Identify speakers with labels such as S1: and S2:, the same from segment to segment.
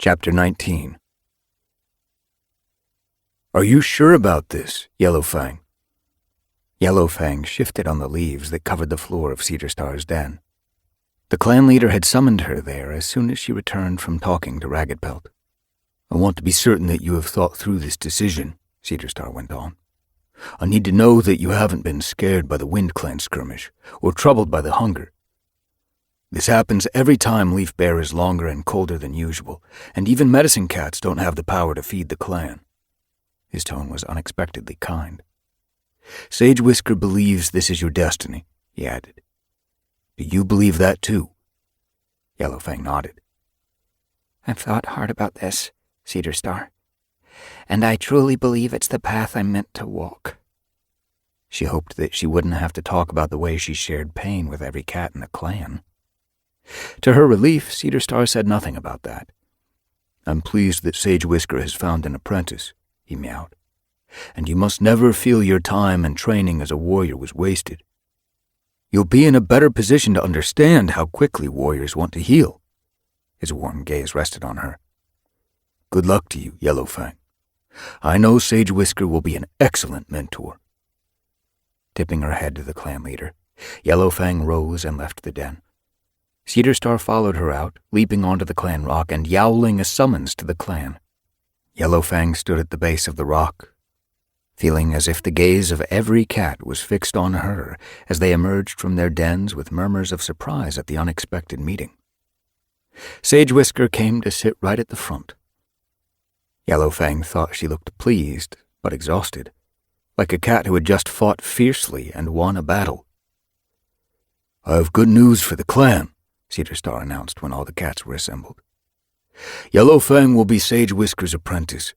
S1: Chapter 19. "Are you sure about this, Yellowfang?" Yellowfang shifted on the leaves that covered the floor of Cedar Star's den. The clan leader had summoned her there as soon as she returned from talking to Ragged Pelt. "I want to be certain that you have thought through this decision," Cedar Star went on. "I need to know that you haven't been scared by the Wind Clan skirmish or troubled by the hunger. This happens every time Leaf Bear is longer and colder than usual, and even medicine cats don't have the power to feed the clan." His tone was unexpectedly kind. "Sage Whisker believes this is your destiny," he added. "Do you believe that too?" Yellowfang nodded.
S2: "I've thought hard about this, Cedar Star, and I truly believe it's the path I'm meant to walk."
S1: She hoped that she wouldn't have to talk about the way she shared pain with every cat in the clan. To her relief, Cedar Star said nothing about that. "I'm pleased that Sage Whisker has found an apprentice," he meowed. "And you must never feel your time and training as a warrior was wasted. You'll be in a better position to understand how quickly warriors want to heal." His warm gaze rested on her. "Good luck to you, Yellowfang. I know Sage Whisker will be an excellent mentor." Tipping her head to the clan leader, Yellowfang rose and left the den. Cedar Star followed her out, leaping onto the clan rock and yowling a summons to the clan. Yellowfang stood at the base of the rock, feeling as if the gaze of every cat was fixed on her as they emerged from their dens with murmurs of surprise at the unexpected meeting. Sage Whisker came to sit right at the front. Yellowfang thought she looked pleased, but exhausted, like a cat who had just fought fiercely and won a battle. "I have good news for the clan," Cedar Star announced when all the cats were assembled. "Yellowfang will be Sage Whisker's apprentice,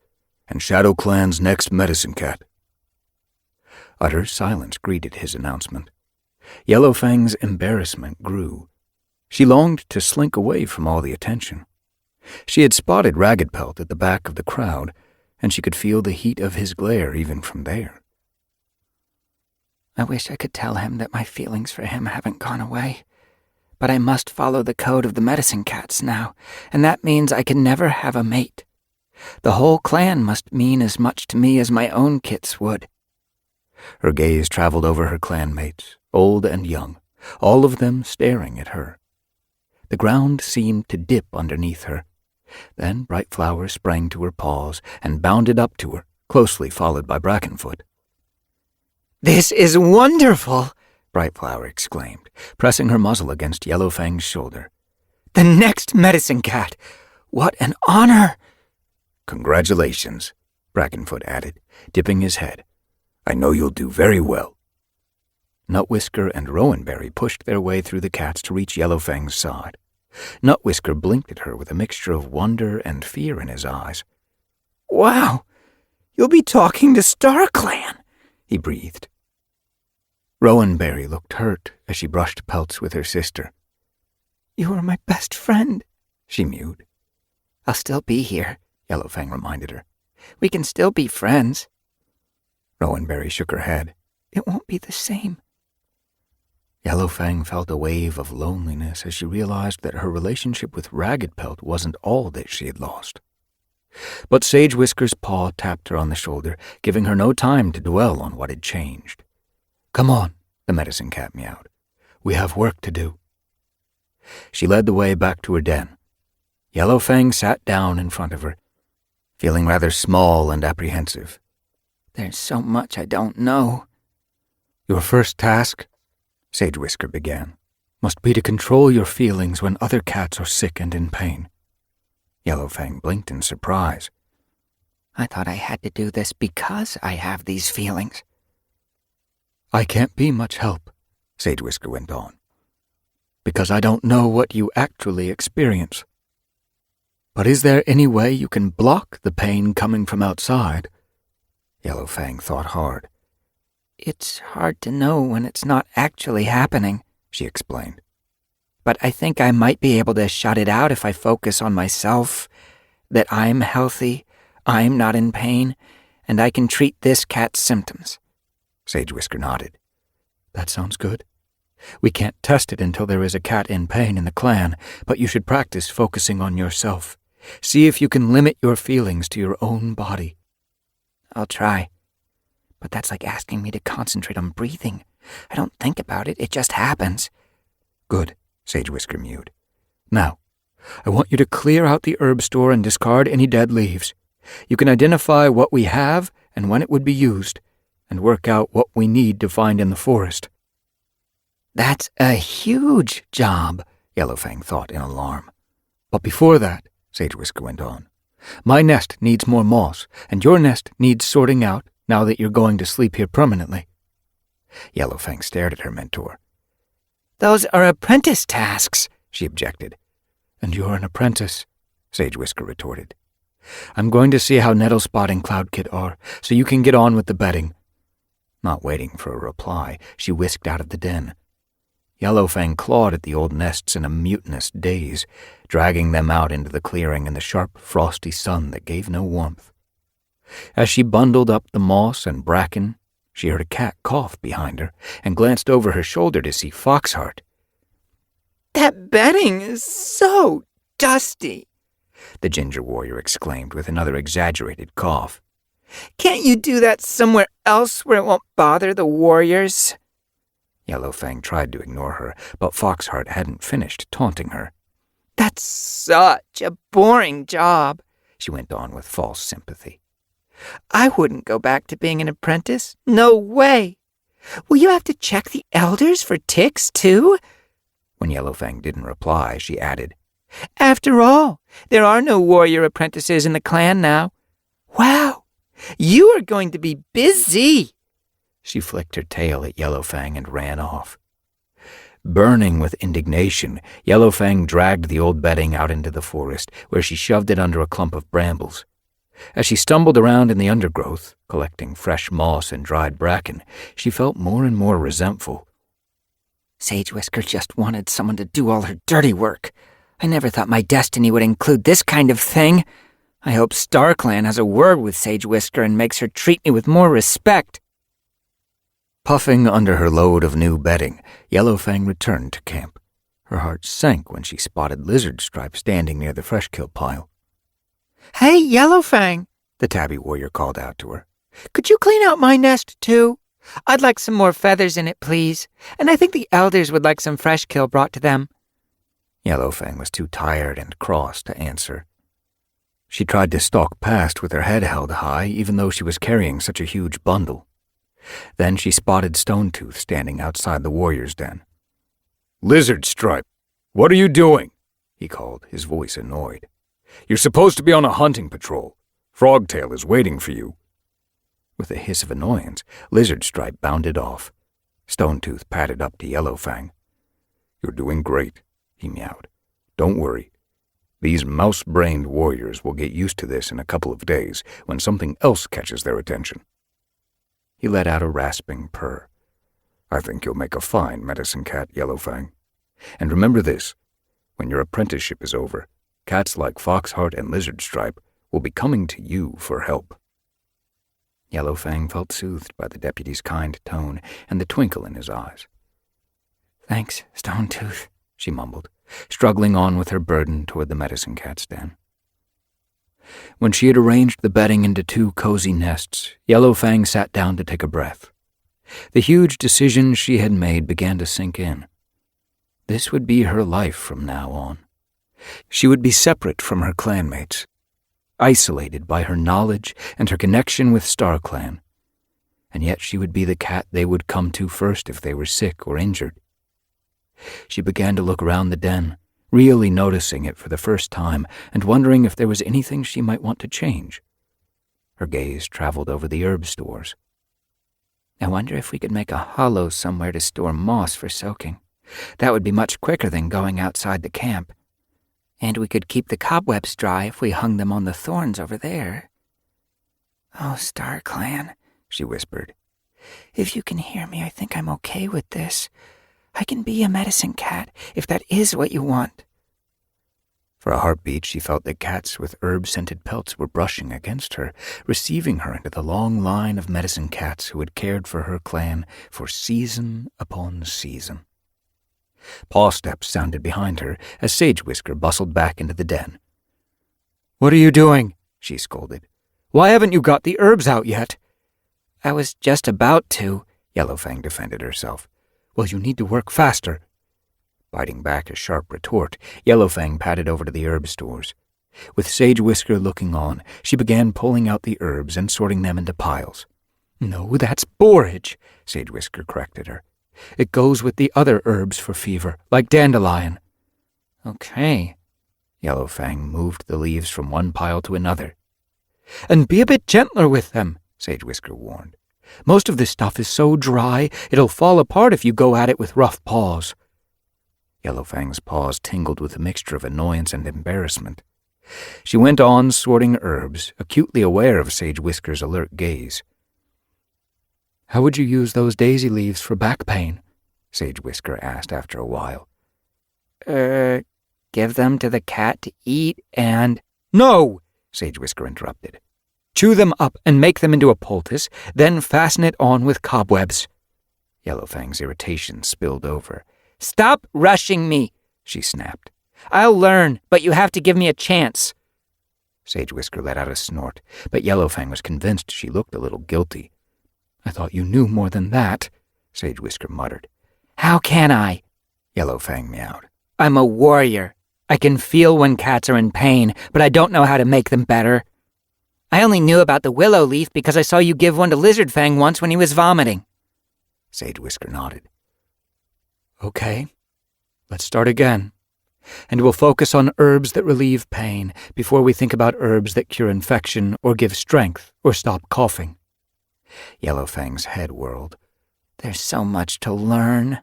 S1: and Shadow Clan's next medicine cat." Utter silence greeted his announcement. Yellowfang's embarrassment grew. She longed to slink away from all the attention. She had spotted Ragged Pelt at the back of the crowd, and she could feel the heat of his glare even from there.
S2: "I wish I could tell him that my feelings for him haven't gone away. But I must follow the code of the medicine cats now, and that means I can never have a mate. The whole clan must mean as much to me as my own kits would."
S1: Her gaze traveled over her clanmates, old and young, all of them staring at her. The ground seemed to dip underneath her. Then Bright Flower sprang to her paws and bounded up to her, closely followed by Brackenfoot.
S2: "This is wonderful!"
S1: Bright Flower exclaimed, pressing her muzzle against Yellowfang's shoulder.
S2: "The next medicine cat! What an honor!"
S1: "Congratulations," Brackenfoot added, dipping his head. "I know you'll do very well." Nutwhisker and Rowanberry pushed their way through the cats to reach Yellowfang's side. Nutwhisker blinked at her with a mixture of wonder and fear in his eyes.
S2: "Wow! You'll be talking to StarClan!" he breathed.
S1: Rowanberry looked hurt as she brushed pelts with her sister.
S2: "You are my best friend,"
S1: she mewed.
S2: "I'll still be here," Yellowfang reminded her. "We can still be friends."
S1: Rowanberry shook her head.
S2: "It won't be the same."
S1: Yellowfang felt a wave of loneliness as she realized that her relationship with Ragged Pelt wasn't all that she had lost. But Sage Whisker's paw tapped her on the shoulder, giving her no time to dwell on what had changed. "Come on," the medicine cat meowed. "We have work to do." She led the way back to her den. Yellowfang sat down in front of her, feeling rather small and apprehensive.
S2: "There's so much I don't know."
S1: "Your first task," Sage Whisker began, "must be to control your feelings when other cats are sick and in pain." Yellowfang blinked in surprise.
S2: "I thought I had to do this because I have these feelings."
S1: "I can't be much help," Sage Whisker went on, "because I don't know what you actually experience. But is there any way you can block the pain coming from outside?" Yellowfang thought hard.
S2: "It's hard to know when it's not actually happening," she explained. "But I think I might be able to shut it out if I focus on myself, that I'm healthy, I'm not in pain, and I can treat this cat's symptoms."
S1: Sage Whisker nodded. "That sounds good. We can't test it until there is a cat in pain in the clan, but you should practice focusing on yourself. See if you can limit your feelings to your own body.
S2: I'll try. But that's like asking me to concentrate on breathing. I don't think about it, it just happens.
S1: Good, Sage Whisker mewed. Now, I want you to clear out the herb store and discard any dead leaves. You can identify what we have and when it would be used, and work out what we need to find in the forest.
S2: That's a huge job,
S1: Yellowfang thought in alarm. But before that, Sage Whisker went on, my nest needs more moss, and your nest needs sorting out now that you're going to sleep here permanently. Yellowfang stared at her mentor.
S2: Those are apprentice tasks,
S1: she objected. And you're an apprentice, Sage Whisker retorted. I'm going to see how Nettlespot and Cloudkit are, so you can get on with the bedding. Not waiting for a reply, she whisked out of the den. Yellowfang clawed at the old nests in a mutinous daze, dragging them out into the clearing in the sharp, frosty sun that gave no warmth. As she bundled up the moss and bracken, she heard a cat cough behind her and glanced over her shoulder to see Foxheart.
S2: That bedding is so dusty,
S1: the ginger warrior exclaimed with another exaggerated cough.
S2: Can't you do that somewhere else where it won't bother the warriors?
S1: Yellowfang tried to ignore her, but Foxheart hadn't finished taunting her.
S2: That's such a boring job, she went on with false sympathy. I wouldn't go back to being an apprentice. No way. Will you have to check the elders for ticks, too?
S1: When Yellowfang didn't reply, she added,
S2: After all, there are no warrior apprentices in the clan now. Wow, you are going to be busy.
S1: She flicked her tail at Yellowfang and ran off. Burning with indignation, Yellowfang dragged the old bedding out into the forest, where she shoved it under a clump of brambles. As she stumbled around in the undergrowth, collecting fresh moss and dried bracken, she felt more and more resentful.
S2: Sage Whisker just wanted someone to do all her dirty work. I never thought my destiny would include this kind of thing. I hope StarClan has a word with Sage Whisker and makes her treat me with more respect.
S1: Puffing under her load of new bedding, Yellowfang returned to camp. Her heart sank when she spotted Lizard Stripe standing near the fresh kill pile.
S2: Hey, Yellowfang,
S1: the tabby warrior called out to her.
S2: Could you clean out my nest, too? I'd like some more feathers in it, please. And I think the elders would like some fresh kill brought to them.
S1: Yellowfang was too tired and cross to answer. She tried to stalk past with her head held high, even though she was carrying such a huge bundle. Then she spotted Stonetooth standing outside the warrior's den. Lizard Stripe, what are you doing? He called, his voice annoyed. You're supposed to be on a hunting patrol. Frogtail is waiting for you. With a hiss of annoyance, Lizard Stripe bounded off. Stonetooth padded up to Yellowfang. You're doing great, he meowed. Don't worry. These mouse-brained warriors will get used to this in a couple of days when something else catches their attention. He let out a rasping purr. I think you'll make a fine medicine cat, Yellowfang. And remember this, when your apprenticeship is over, cats like Foxheart and Lizard Stripe will be coming to you for help. Yellowfang felt soothed by the deputy's kind tone and the twinkle in his eyes.
S2: Thanks, Stonetooth,
S1: she mumbled, struggling on with her burden toward the medicine cat's den. When she had arranged the bedding into 2 cozy nests, Yellowfang sat down to take a breath. The huge decision she had made began to sink in. This would be her life from now on. She would be separate from her clanmates, isolated by her knowledge and her connection with StarClan, and yet she would be the cat they would come to first if they were sick or injured. She began to look around the den, really noticing it for the first time and wondering if there was anything she might want to change. Her gaze traveled over the herb stores.
S2: I wonder if we could make a hollow somewhere to store moss for soaking. That would be much quicker than going outside the camp. And we could keep the cobwebs dry if we hung them on the thorns over there. Oh, StarClan, she whispered. If you can hear me, I think I'm okay with this. I can be a medicine cat, if that is what you want.
S1: For a heartbeat, she felt that cats with herb-scented pelts were brushing against her, receiving her into the long line of medicine cats who had cared for her clan for season upon season. Paw steps sounded behind her as Sage Whisker bustled back into the den.
S2: "What are you doing?" she scolded. "Why haven't you got the herbs out yet?" "I was just about to," Yellowfang defended herself. "Well, you need to work faster." Biting back a sharp retort, Yellowfang padded over to the herb stores. With Sage Whisker looking on, she began pulling out the herbs and sorting them into piles. "No, that's borage," Sage Whisker corrected her. "It goes with the other herbs for fever, like dandelion." "Okay." Yellowfang moved the leaves from one pile to another. "And be a bit gentler with them," Sage Whisker warned. "Most of this stuff is so dry, it'll fall apart if you go at it with rough paws." Yellowfang's paws tingled with a mixture of annoyance and embarrassment. She went on sorting herbs, acutely aware of Sage Whisker's alert gaze. "How would you use those daisy leaves for back pain?" Sage Whisker asked after a while. Give them to the cat to eat and—" "No!" Sage Whisker interrupted. "Chew them up and make them into a poultice, then fasten it on with cobwebs." Yellowfang's irritation spilled over. "Stop rushing me," she snapped. "I'll learn, but you have to give me a chance." Sage Whisker let out a snort, but Yellowfang was convinced she looked a little guilty. "I thought you knew more than that," Sage Whisker muttered. "How can I?" Yellowfang meowed. "I'm a warrior. I can feel when cats are in pain, but I don't know how to make them better. I only knew about the willow leaf because I saw you give one to Lizardfang once when he was vomiting." Sage Whisker nodded. "Okay, let's start again. And we'll focus on herbs that relieve pain before we think about herbs that cure infection or give strength or stop coughing." Yellowfang's head whirled. "There's so much to learn.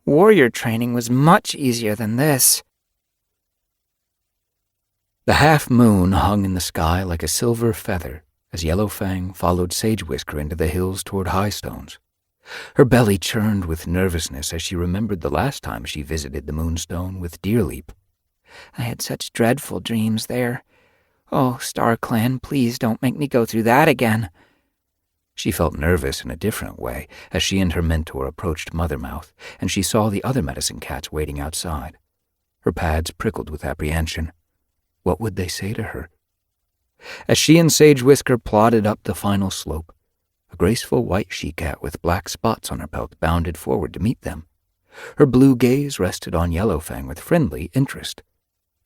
S2: Warrior training was much easier than this." The half-moon hung in the sky like a silver feather as Yellowfang followed Sage Whisker into the hills toward Highstones. Her belly churned with nervousness as she remembered the last time she visited the Moonstone with Deerleap. "I had such dreadful dreams there. Oh, StarClan, please don't make me go through that again." She felt nervous in a different way as she and her mentor approached Mothermouth, and she saw the other medicine cats waiting outside. Her pads prickled with apprehension. What would they say to her? As she and Sage Whisker plodded up the final slope, a graceful white she-cat with black spots on her pelt bounded forward to meet them. Her blue gaze rested on Yellowfang with friendly interest.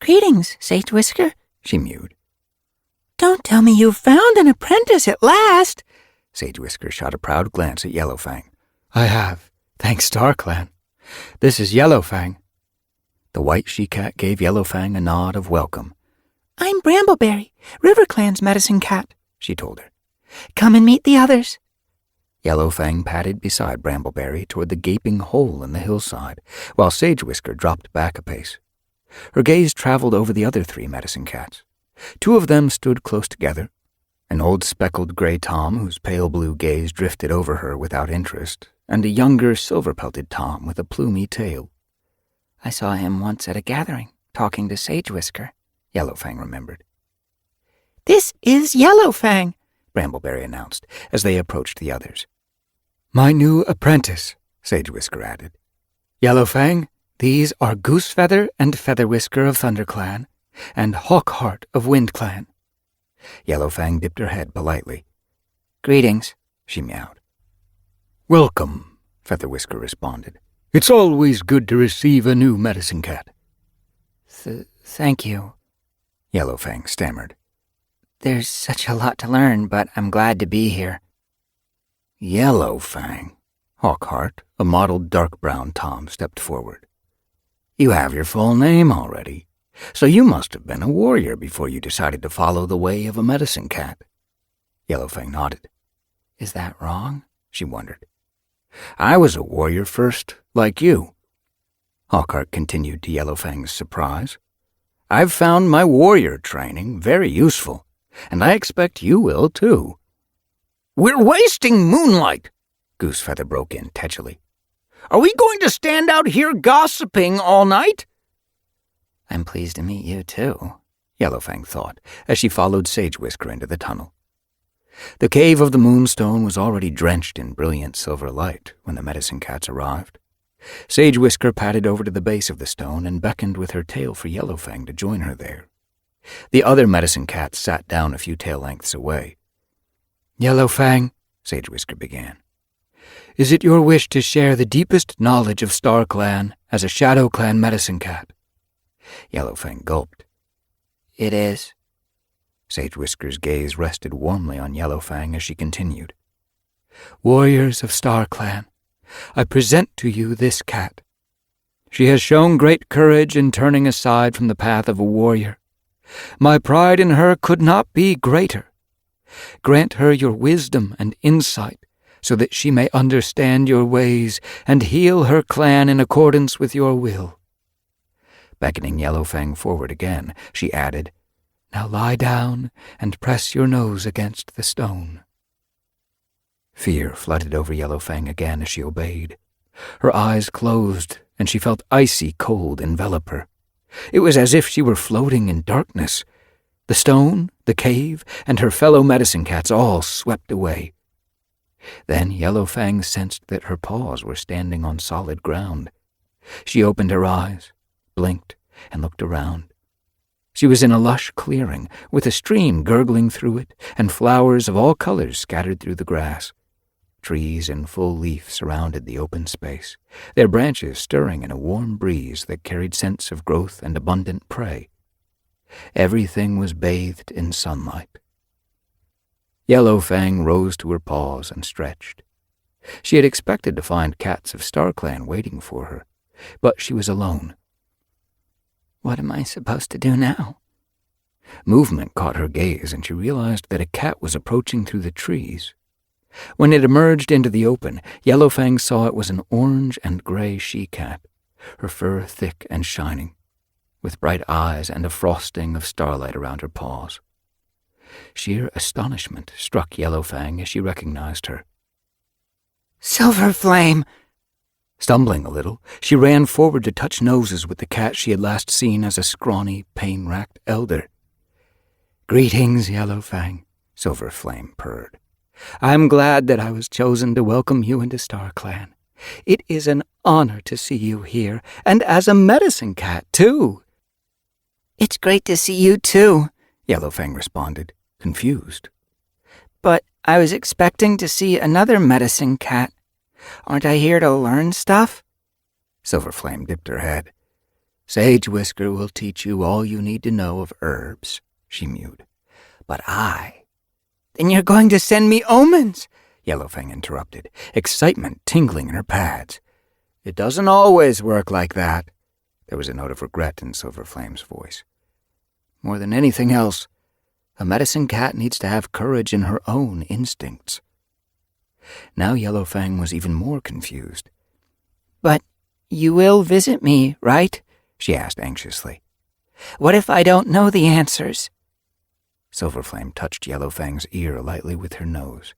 S3: "Greetings, Sage Whisker,"
S2: she mewed.
S3: "Don't tell me you've found an apprentice at last."
S2: Sage Whisker shot a proud glance at Yellowfang. "I have, thanks StarClan. This is Yellowfang." The white she-cat gave Yellowfang a nod of welcome.
S3: "I'm Brambleberry, RiverClan's medicine cat,"
S2: she told her.
S3: "Come and meet the others."
S2: Yellowfang padded beside Brambleberry toward the gaping hole in the hillside, while Sage Whisker dropped back a pace. Her gaze traveled over the other 3 medicine cats. 2 of them stood close together, an old speckled gray Tom whose pale blue gaze drifted over her without interest, and a younger silver-pelted Tom with a plumy tail.
S3: "I saw him once at a gathering, talking to Sage Whisker,"
S2: Yellowfang remembered.
S3: "This is Yellowfang,"
S2: Brambleberry announced as they approached the others. "My new apprentice," Sage Whisker added. "Yellowfang, these are Goosefeather and Featherwhisker of ThunderClan, and Hawkheart of WindClan." Yellowfang dipped her head politely.
S3: "Greetings,"
S2: she meowed. "Welcome," Featherwhisker responded. "It's always good to receive a new medicine cat."
S3: Thank you,"
S2: Yellowfang stammered.
S3: "There's such a lot to learn, but I'm glad to be here."
S2: "Yellowfang," Hawkheart, a mottled dark brown Tom, stepped forward. "You have your full name already, so you must have been a warrior before you decided to follow the way of a medicine cat." Yellowfang nodded.
S3: "Is that wrong?"
S2: she wondered. "I was a warrior first, like you," Hawkheart continued to Yellowfang's surprise. "I've found my warrior training very useful, and I expect you will, too." "We're wasting moonlight," Goosefeather broke in tetchily. "Are we going to stand out here gossiping all night?"
S3: "I'm pleased to meet you, too,"
S2: Yellowfang thought, as she followed Sage Whisker into the tunnel. The cave of the Moonstone was already drenched in brilliant silver light when the medicine cats arrived. Sage Whisker padded over to the base of the stone and beckoned with her tail for Yellowfang to join her there.
S1: The other medicine cat sat down a few tail lengths away.
S2: "Yellowfang," Sage Whisker began, "is it your wish to share the deepest knowledge of Star Clan as a Shadow Clan medicine cat?"
S1: Yellowfang gulped.
S2: "It is."
S1: Sage Whisker's gaze rested warmly on Yellowfang as she continued.
S2: "Warriors of Star Clan, I present to you this cat. She has shown great courage in turning aside from the path of a warrior. My pride in her could not be greater. Grant her your wisdom and insight so that she may understand your ways and heal her clan in accordance with your will."
S1: Beckoning Yellowfang forward again, she added,
S2: "Now lie down and press your nose against the stone."
S1: Fear flooded over Yellowfang again as she obeyed. Her eyes closed, and she felt icy cold envelop her. It was as if she were floating in darkness. The stone, the cave, and her fellow medicine cats all swept away. Then Yellowfang sensed that her paws were standing on solid ground. She opened her eyes, blinked, and looked around. She was in a lush clearing, with a stream gurgling through it, and flowers of all colors scattered through the grass. Trees in full leaf surrounded the open space, their branches stirring in a warm breeze that carried scents of growth and abundant prey. Everything was bathed in sunlight. Yellowfang rose to her paws and stretched. She had expected to find cats of Star Clan waiting for her, but she was alone.
S2: "What am I supposed to do now?"
S1: Movement caught her gaze, and she realized that a cat was approaching through the trees. When it emerged into the open, Yellowfang saw it was an orange and gray she-cat, her fur thick and shining, with bright eyes and a frosting of starlight around her paws. Sheer astonishment struck Yellowfang as she recognized her.
S2: "Silverflame!"
S1: Stumbling a little, she ran forward to touch noses with the cat she had last seen as a scrawny, pain-racked elder.
S2: "Greetings, Yellowfang,"
S1: Silverflame purred.
S2: "I'm glad that I was chosen to welcome you into Star Clan. It is an honor to see you here, and as a medicine cat, too." "It's great to see you, too,"
S1: Yellowfang responded, confused.
S2: "But I was expecting to see another medicine cat. Aren't I here to learn stuff?"
S1: Silverflame dipped her head. "Sage Whisker will teach you all you need to know of herbs," she mewed. "But
S2: "Then you're going to send me omens?"
S1: Yellowfang interrupted, excitement tingling in her pads. "It doesn't always work like that." There was a note of regret in Silverflame's voice. "More than anything else, a medicine cat needs to have courage in her own instincts." Now Yellowfang was even more confused.
S2: "But you will visit me, right?"
S1: she asked anxiously.
S2: "What if I don't know the answers?"
S1: Silverflame touched Yellowfang's ear lightly with her nose.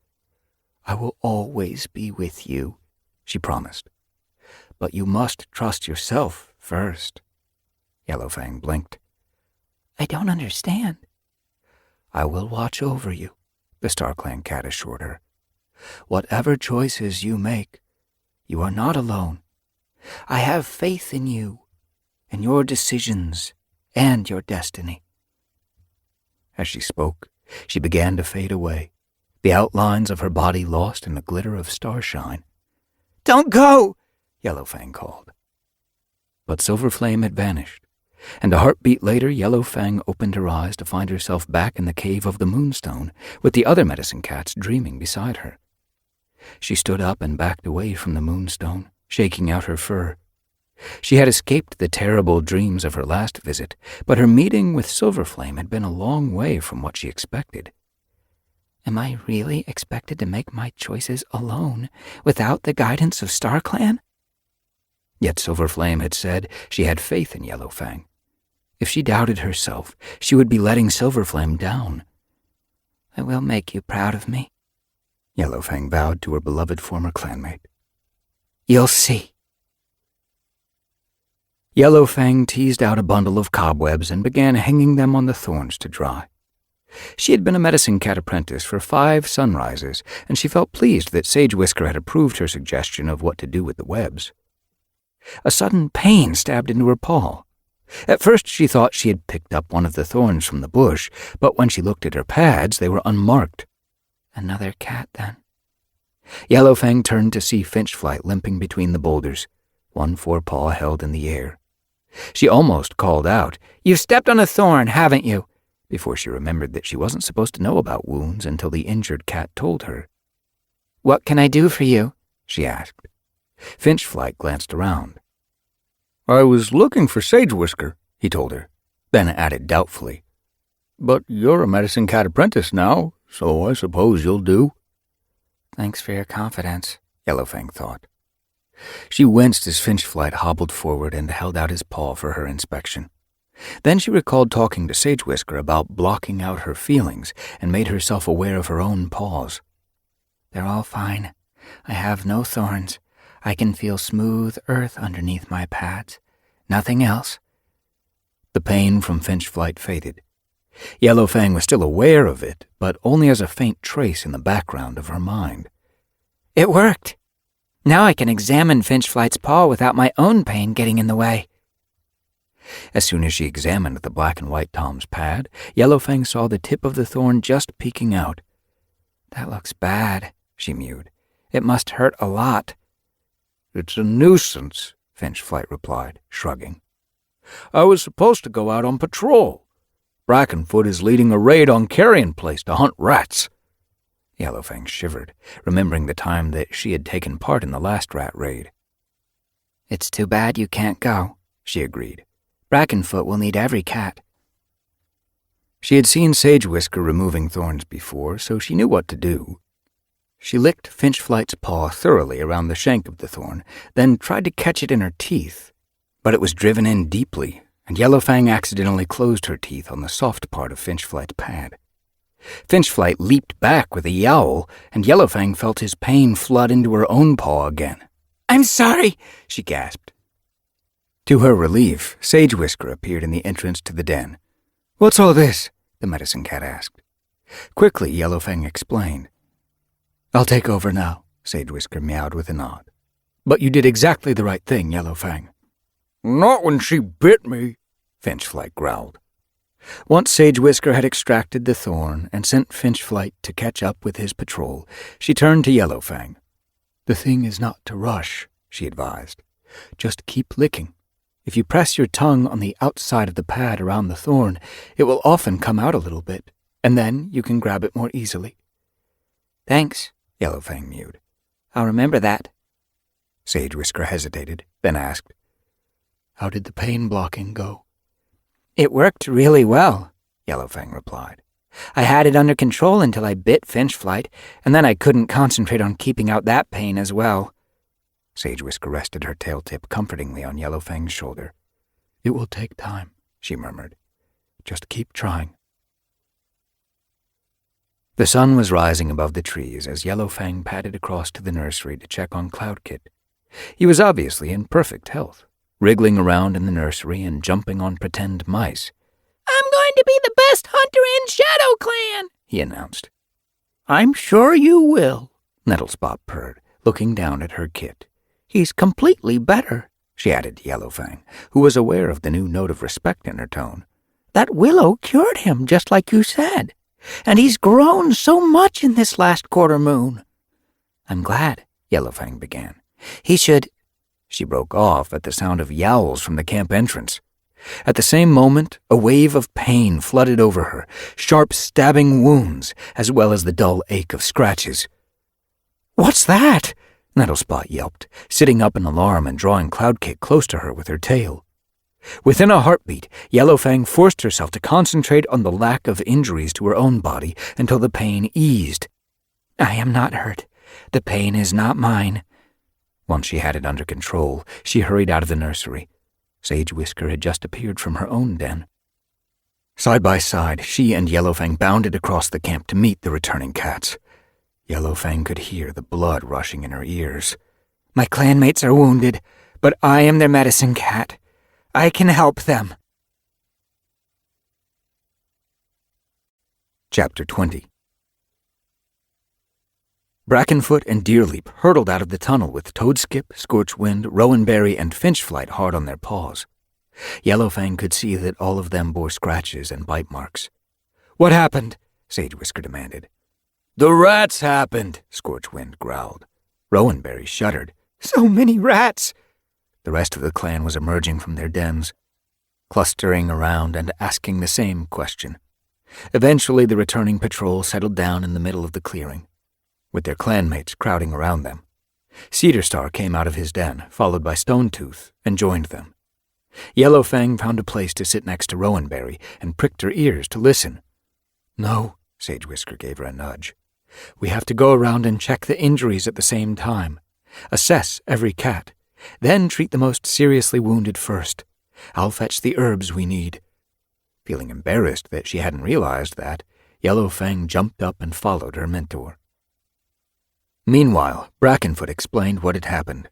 S1: "I will always be with you," she promised. "But you must trust yourself first." Yellowfang blinked.
S2: "I don't understand."
S1: "I will watch over you," the Star Clan cat assured her. "Whatever choices you make, you are not alone. I have faith in you, in your decisions, and your destiny." As she spoke, she began to fade away, the outlines of her body lost in a glitter of starshine.
S2: "Don't go!"
S1: Yellowfang called. But Silverflame had vanished, and a heartbeat later Yellowfang opened her eyes to find herself back in the cave of the Moonstone, with the other medicine cats dreaming beside her. She stood up and backed away from the Moonstone, shaking out her fur. She had escaped the terrible dreams of her last visit, but her meeting with Silverflame had been a long way from what she expected.
S2: Am I really expected to make my choices alone, without the guidance of Star Clan?
S1: Yet Silverflame had said she had faith in Yellowfang. If she doubted herself, she would be letting Silverflame down.
S2: "I will make you proud of me."
S1: Yellowfang bowed to her beloved former clanmate.
S2: "You'll see."
S1: Yellowfang teased out a bundle of cobwebs and began hanging them on the thorns to dry. She had been a medicine cat apprentice for 5 sunrises, and she felt pleased that Sage Whisker had approved her suggestion of what to do with the webs. A sudden pain stabbed into her paw. At first she thought she had picked up one of the thorns from the bush, but when she looked at her pads, they were unmarked.
S2: Another cat, then.
S1: Yellowfang turned to see Finchflight limping between the boulders, one forepaw held in the air. She almost called out,
S2: "You've stepped on a thorn, haven't you?"
S1: before she remembered that she wasn't supposed to know about wounds until the injured cat told her.
S2: "What can I do for you?"
S1: she asked. Finchflight glanced around. "I was looking for Sage Whisker," he told her, then added doubtfully, "But you're a medicine cat apprentice now, so I suppose you'll do."
S2: "Thanks for your confidence,"
S1: Yellowfang thought. She winced as Finchflight hobbled forward and held out his paw for her inspection. Then she recalled talking to Sage Whisker about blocking out her feelings and made herself aware of her own paws.
S2: "They're all fine. I have no thorns. I can feel smooth earth underneath my pads. Nothing else."
S1: The pain from Finchflight faded. Yellowfang was still aware of it, but only as a faint trace in the background of her mind.
S2: "It worked. Now I can examine Finchflight's paw without my own pain getting in the way."
S1: As soon as she examined the black and white Tom's pad, Yellowfang saw the tip of the thorn just peeking out.
S2: "That looks bad," she mewed. "It must hurt a lot."
S1: "It's a nuisance," Finchflight replied, shrugging. "I was supposed to go out on patrol. Brackenfoot is leading a raid on Carrion Place to hunt rats." Yellowfang shivered, remembering the time that she had taken part in the last rat raid.
S2: "It's too bad you can't go," she agreed. "Brackenfoot will need every cat."
S1: She had seen Sage Whisker removing thorns before, so she knew what to do. She licked Finchflight's paw thoroughly around the shank of the thorn, then tried to catch it in her teeth, but it was driven in deeply, and Yellowfang accidentally closed her teeth on the soft part of Finchflight's pad. Finchflight leaped back with a yowl, and Yellowfang felt his pain flood into her own paw again.
S2: "I'm sorry," she gasped.
S1: To her relief, Sage Whisker appeared in the entrance to the den. "What's all this?" the medicine cat asked. Quickly, Yellowfang explained. "I'll take over now," Sage Whisker meowed with a nod. "But you did exactly the right thing, Yellowfang." "Not when she bit me," Finchflight growled. Once Sage Whisker had extracted the thorn and sent Finchflight to catch up with his patrol, she turned to Yellowfang. "The thing is not to rush," she advised. "Just keep licking. If you press your tongue on the outside of the pad around the thorn, it will often come out a little bit, and then you can grab it more easily."
S2: "Thanks,"
S1: Yellowfang mewed.
S2: "I'll remember that."
S1: Sage Whisker hesitated, then asked, "How did the pain blocking go?"
S2: "It worked really well,"
S1: Yellowfang replied.
S2: "I had it under control until I bit Finchflight, and then I couldn't concentrate on keeping out that pain as well."
S1: Sage Whisker rested her tail tip comfortingly on Yellowfang's shoulder. "It will take time," she murmured. "Just keep trying." The sun was rising above the trees as Yellowfang padded across to the nursery to check on Cloudkit. He was obviously in perfect health, wriggling around in the nursery and jumping on pretend mice.
S2: "I'm going to be the best hunter in Shadow Clan," he announced.
S3: "I'm sure you will,"
S1: Nettlespot purred, looking down at her kit.
S3: "He's completely better,"
S1: she added to Yellowfang, who was aware of the new note of respect in her tone.
S3: "That willow cured him, just like you said. And he's grown so much in this last quarter moon."
S2: "I'm glad,"
S1: Yellowfang began.
S2: "He should—"
S1: She broke off at the sound of yowls from the camp entrance. At the same moment, a wave of pain flooded over her, sharp stabbing wounds, as well as the dull ache of scratches. "What's that?" Nettlespot yelped, sitting up in alarm and drawing Cloudkit close to her with her tail. Within a heartbeat, Yellowfang forced herself to concentrate on the lack of injuries to her own body until the pain eased.
S2: "I am not hurt. The pain is not mine."
S1: Once she had it under control, she hurried out of the nursery. Sage Whisker had just appeared from her own den. Side by side, she and Yellowfang bounded across the camp to meet the returning cats. Yellowfang could hear the blood rushing in her ears.
S2: "My clanmates are wounded, but I am their medicine cat. I can help them."
S1: Chapter 20. Brackenfoot and Deerleap hurtled out of the tunnel with Toadskip, Scorchwind, Rowanberry, and Finchflight hard on their paws. Yellowfang could see that all of them bore scratches and bite marks. "What happened?" Sage Whisker demanded. "The rats happened," Scorchwind growled. Rowanberry shuddered. "So many rats!" The rest of the clan was emerging from their dens, clustering around and asking the same question. Eventually, the returning patrol settled down in the middle of the clearing, with their clanmates crowding around them. Cedarstar came out of his den, followed by Stonetooth, and joined them. Yellowfang found a place to sit next to Rowanberry and pricked her ears to listen. "No," Sage Whisker gave her a nudge. "We have to go around and check the injuries at the same time. Assess every cat, then treat the most seriously wounded first. I'll fetch the herbs we need." Feeling embarrassed that she hadn't realized that, Yellowfang jumped up and followed her mentor. Meanwhile, Brackenfoot explained what had happened.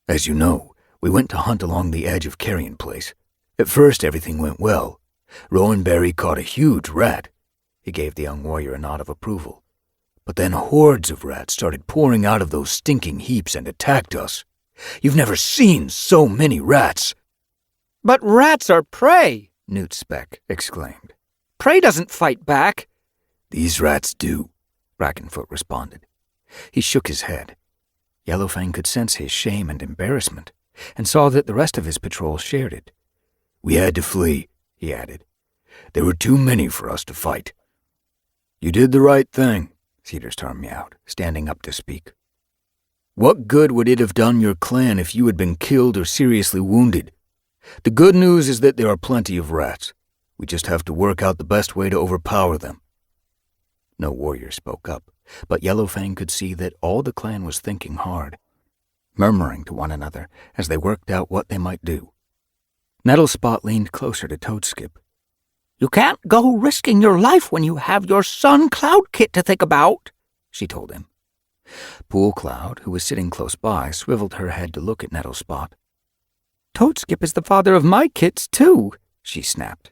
S1: "As you know, we went to hunt along the edge of Carrion Place. At first, everything went well. Rowanberry caught a huge rat." He gave the young warrior a nod of approval. "But then hordes of rats started pouring out of those stinking heaps and attacked us. You've never seen so many rats."
S2: "But rats are prey,"
S1: Newt Speck exclaimed.
S2: "Prey doesn't fight back."
S1: "These rats do," Brackenfoot responded. He shook his head. Yellowfang could sense his shame and embarrassment, and saw that the rest of his patrol shared it. "We had to flee," he added. "There were too many for us to fight." "You did the right thing," Cedarstar meowed, standing up to speak. "What good would it have done your clan if you had been killed or seriously wounded? The good news is that there are plenty of rats. We just have to work out the best way to overpower them." No warrior spoke up, but Yellowfang could see that all the clan was thinking hard, murmuring to one another as they worked out what they might do. Nettlespot leaned closer to Toadskip.
S3: "You can't go risking your life when you have your son Cloudkit to think about," she told him.
S1: Poolcloud, who was sitting close by, swiveled her head to look at Nettlespot.
S2: "Toadskip is the father of my kits, too," she snapped.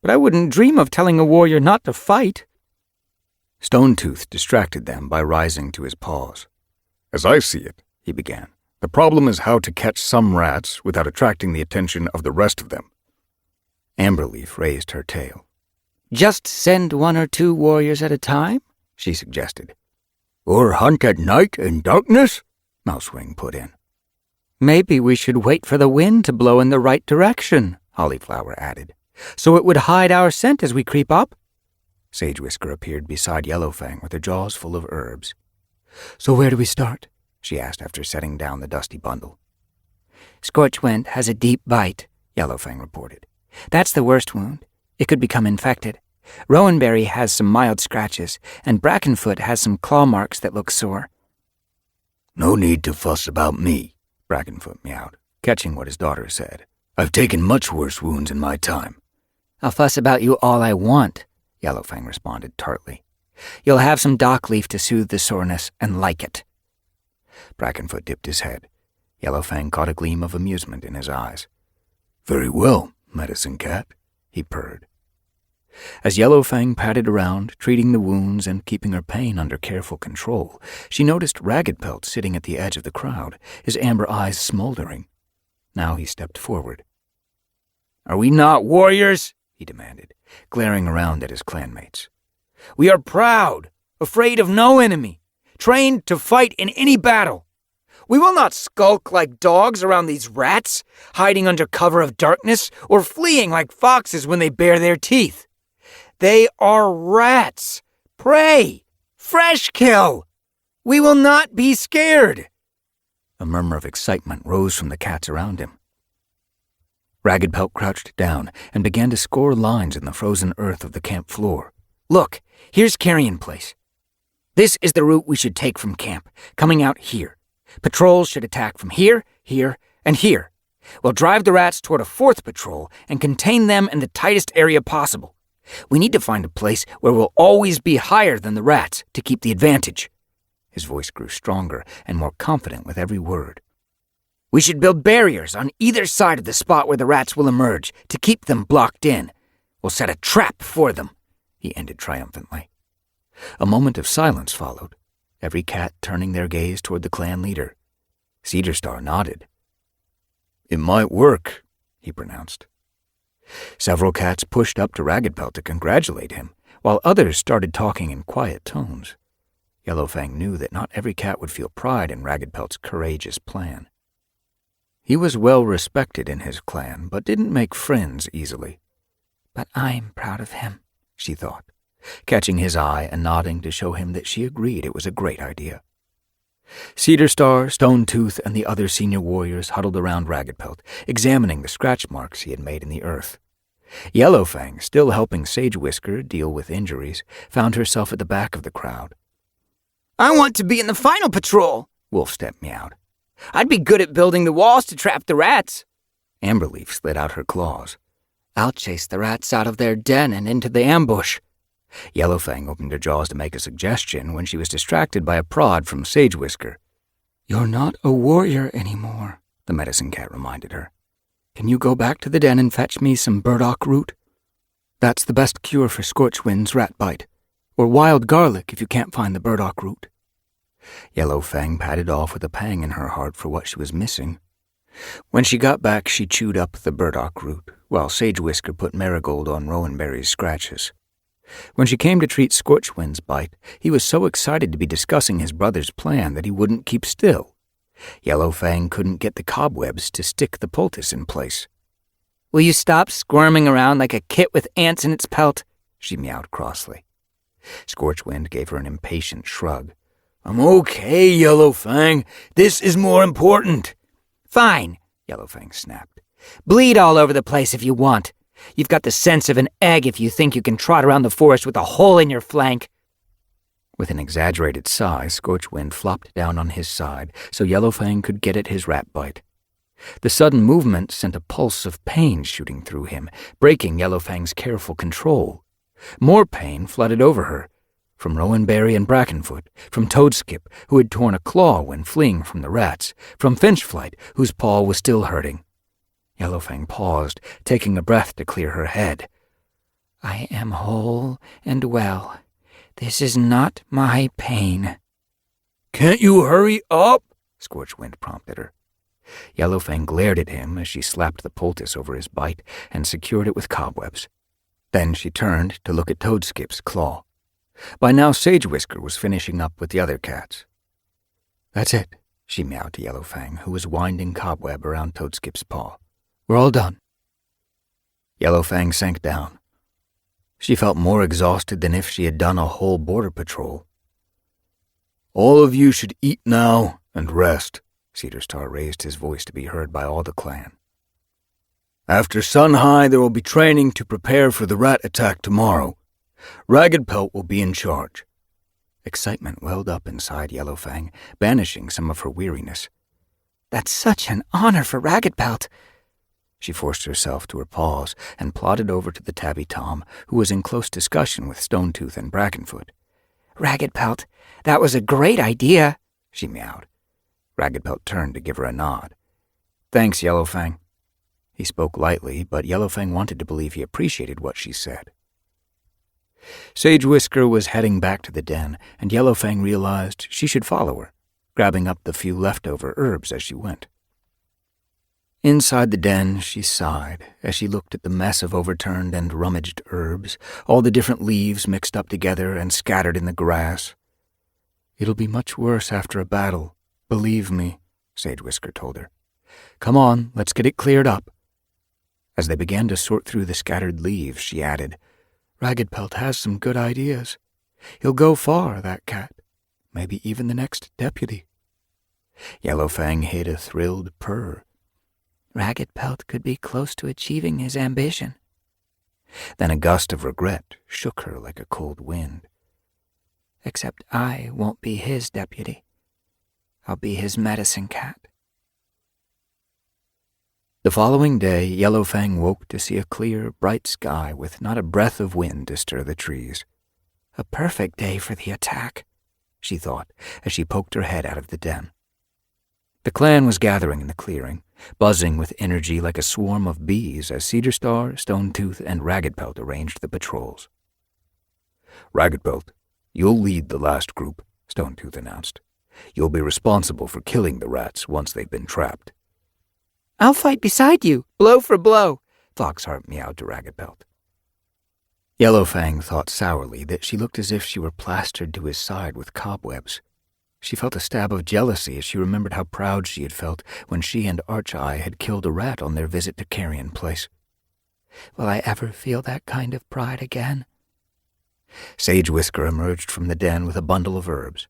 S2: "But I wouldn't dream of telling a warrior not to fight."
S1: Stonetooth distracted them by rising to his paws. "As I see it," he began, "the problem is how to catch some rats without attracting the attention of the rest of them." Amberleaf raised her tail.
S2: "Just send 1 or 2 warriors at a time," she suggested.
S1: "Or hunt at night in darkness?" Mousewing put in.
S2: "Maybe we should wait for the wind to blow in the right direction," Hollyflower added, "so it would hide our scent as we creep up."
S1: Sage Whisker appeared beside Yellowfang with her jaws full of herbs.
S2: "So where do we start?"
S1: she asked after setting down the dusty bundle.
S2: "Scorchwind has a deep bite," Yellowfang reported. "That's the worst wound. It could become infected. Rowanberry has some mild scratches, and Brackenfoot has some claw marks that look sore."
S1: "No need to fuss about me," Brackenfoot meowed, catching what his daughter said. "I've taken much worse wounds in my time."
S2: "I'll fuss about you all I want," Yellowfang responded tartly. "You'll have some dock leaf to soothe the soreness and like it."
S1: Brackenfoot dipped his head. Yellowfang caught a gleam of amusement in his eyes. "Very well, Medicine Cat," he purred. As Yellowfang padded around, treating the wounds and keeping her pain under careful control, she noticed Raggedpelt sitting at the edge of the crowd, his amber eyes smoldering. Now he stepped forward.
S2: "Are we not warriors?"
S1: he demanded, glaring around at his clanmates.
S2: "We are proud, afraid of no enemy, trained to fight in any battle. We will not skulk like dogs around these rats, hiding under cover of darkness, or fleeing like foxes when they bare their teeth. They are rats, prey, fresh kill. We will not be scared."
S1: A murmur of excitement rose from the cats around him. Raggedpelt crouched down and began to score lines in the frozen earth of the camp floor.
S2: "Look, here's Carrion Place. This is the route we should take from camp, coming out here. Patrols should attack from here, here, and here. We'll drive the rats toward a 4th patrol and contain them in the tightest area possible. We need to find a place where we'll always be higher than the rats to keep the advantage."
S1: His voice grew stronger and more confident with every word.
S2: "We should build barriers on either side of the spot where the rats will emerge to keep them blocked in. We'll set a trap for them," he ended triumphantly.
S1: A moment of silence followed, every cat turning their gaze toward the clan leader. Cedarstar nodded. "It might work," he pronounced. Several cats pushed up to Raggedpelt to congratulate him, while others started talking in quiet tones. Yellowfang knew that not every cat would feel pride in Raggedpelt's courageous plan. He was well respected in his clan, but didn't make friends easily.
S2: But I'm proud of him,
S1: she thought, catching his eye and nodding to show him that she agreed it was a great idea. Cedar Star, Stone Tooth, and the other senior warriors huddled around Raggedpelt, examining the scratch marks he had made in the earth. Yellowfang, still helping Sage Whisker deal with injuries, found herself at the back of the crowd.
S2: I want to be in the final patrol, Wolfstep meowed. I'd be good at building the walls to trap the rats.
S1: Amberleaf slid out her claws.
S2: I'll chase the rats out of their den and into the ambush.
S1: Yellowfang opened her jaws to make a suggestion when she was distracted by a prod from Sage Whisker.
S2: You're not a warrior anymore, the medicine cat reminded her. Can you go back to the den and fetch me some burdock root? That's the best cure for Scorchwind's rat bite, or wild garlic if you can't find the burdock root.
S1: Yellowfang padded off with a pang in her heart for what she was missing. When she got back, she chewed up the burdock root, while Sage Whisker put Marigold on Rowanberry's scratches. When she came to treat Scorchwind's bite, he was so excited to be discussing his brother's plan that he wouldn't keep still. Yellowfang couldn't get the cobwebs to stick the poultice in place.
S2: Will you stop squirming around like a kit with ants in its pelt? She meowed crossly.
S1: Scorchwind gave her an impatient shrug. I'm okay, Yellowfang. This is more important.
S2: Fine, Yellowfang snapped. Bleed all over the place if you want. You've got the sense of an egg if you think you can trot around the forest with a hole in your flank.
S1: With an exaggerated sigh, Scorchwind flopped down on his side so Yellowfang could get at his rat bite. The sudden movement sent a pulse of pain shooting through him, breaking Yellowfang's careful control. More pain flooded over her, from Rowanberry and Brackenfoot, from Toadskip, who had torn a claw when fleeing from the rats, from Finchflight, whose paw was still hurting. Yellowfang paused, taking a breath to clear her head.
S2: I am whole and well. This is not my pain.
S1: Can't you hurry up? Scorchwind prompted her. Yellowfang glared at him as she slapped the poultice over his bite and secured it with cobwebs. Then she turned to look at Toadskip's claw. By now Sage Whisker was finishing up with the other cats. That's it, she meowed to Yellowfang, who was winding cobweb around Toadskip's paw. We're all done. Yellowfang sank down. She felt more exhausted than if she had done a whole border patrol. All of you should eat now and rest, Cedar Star raised his voice to be heard by all the clan. After sun high, there will be training to prepare for the rat attack tomorrow. Raggedpelt will be in charge. Excitement welled up inside Yellowfang, banishing some of her weariness.
S2: That's such an honor for Raggedpelt.
S1: She forced herself to her paws and plodded over to the tabby Tom, who was in close discussion with Stonetooth and Brackenfoot.
S2: Raggedpelt, that was a great idea,
S1: she meowed. Raggedpelt turned to give her a nod. Thanks, Yellowfang. He spoke lightly, but Yellowfang wanted to believe he appreciated what she said. Sage Whisker was heading back to the den, and Yellowfang realized she should follow her, grabbing up the few leftover herbs as she went. Inside the den, she sighed as she looked at the mess of overturned and rummaged herbs, all the different leaves mixed up together and scattered in the grass. It'll be much worse after a battle, believe me, Sage Whisker told her. Come on, let's get it cleared up. As they began to sort through the scattered leaves, she added, Raggedpelt has some good ideas. He'll go far, that cat. Maybe even the next deputy. Yellowfang hid a thrilled purr.
S2: Raggedpelt could be close to achieving his ambition.
S1: Then a gust of regret shook her like a cold wind.
S2: Except I won't be his deputy. I'll be his medicine cat.
S1: The following day, Yellowfang woke to see a clear, bright sky with not a breath of wind to stir the trees.
S2: A perfect day for the attack, she thought as she poked her head out of the den.
S1: The clan was gathering in the clearing, buzzing with energy like a swarm of bees as Cedar Star, Stonetooth, and Raggedpelt arranged the patrols. Raggedpelt, you'll lead the last group, Stonetooth announced. You'll be responsible for killing the rats once they've been trapped.
S2: I'll fight beside you, blow for blow, Foxheart meowed to Raggedpelt.
S1: Yellowfang thought sourly that she looked as if she were plastered to his side with cobwebs. She felt a stab of jealousy as she remembered how proud she had felt when she and Arch-Eye had killed a rat on their visit to Carrion Place.
S2: Will I ever feel that kind of pride again?
S1: Sage Whisker emerged from the den with a bundle of herbs.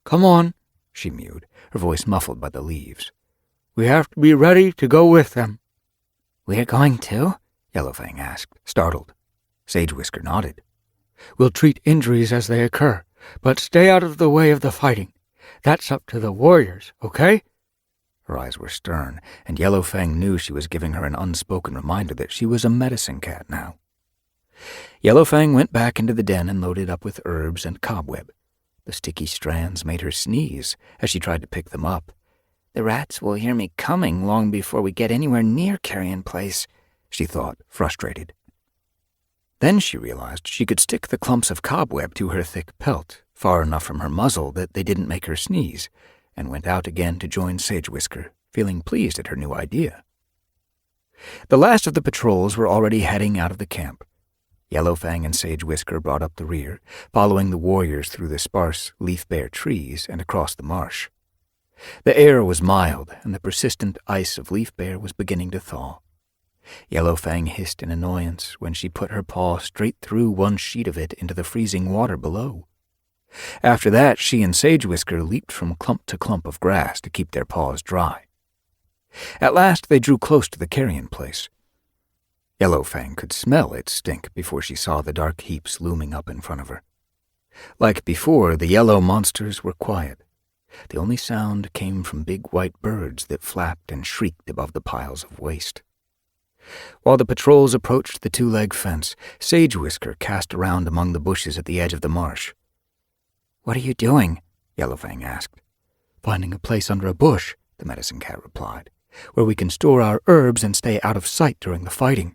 S3: Come on,
S1: she mewed, her voice muffled by the leaves.
S3: We have to be ready to go with them.
S2: We're going to?
S1: Yellowfang asked, startled. Sage Whisker nodded.
S3: We'll treat injuries as they occur, but stay out of the way of the fighting. That's up to the warriors, okay?
S1: Her eyes were stern, and Yellowfang knew she was giving her an unspoken reminder that she was a medicine cat now. Yellowfang went back into the den and loaded up with herbs and cobweb. The sticky strands made her sneeze as she tried to pick them up.
S2: The rats will hear me coming long before we get anywhere near Carrion Place,
S1: she thought, frustrated. Then she realized she could stick the clumps of cobweb to her thick pelt, far enough from her muzzle that they didn't make her sneeze, and went out again to join Sage Whisker, feeling pleased at her new idea. The last of the patrols were already heading out of the camp. Yellowfang and Sage Whisker brought up the rear, following the warriors through the sparse, leaf-bare trees and across the marsh. The air was mild, and the persistent ice of leaf-bare was beginning to thaw. Yellowfang hissed in annoyance when she put her paw straight through one sheet of it into the freezing water below. After that, she and Sage Whisker leaped from clump to clump of grass to keep their paws dry. At last they drew close to the Carrion Place. Yellowfang could smell its stink before she saw the dark heaps looming up in front of her. Like before, the yellow monsters were quiet. The only sound came from big white birds that flapped and shrieked above the piles of waste. While the patrols approached the two-leg fence, Sage Whisker cast around among the bushes at the edge of the marsh.
S2: What are you doing?
S1: Yellowfang asked.
S3: Finding a place under a bush, the medicine cat replied, where we can store our herbs and stay out of sight during the fighting.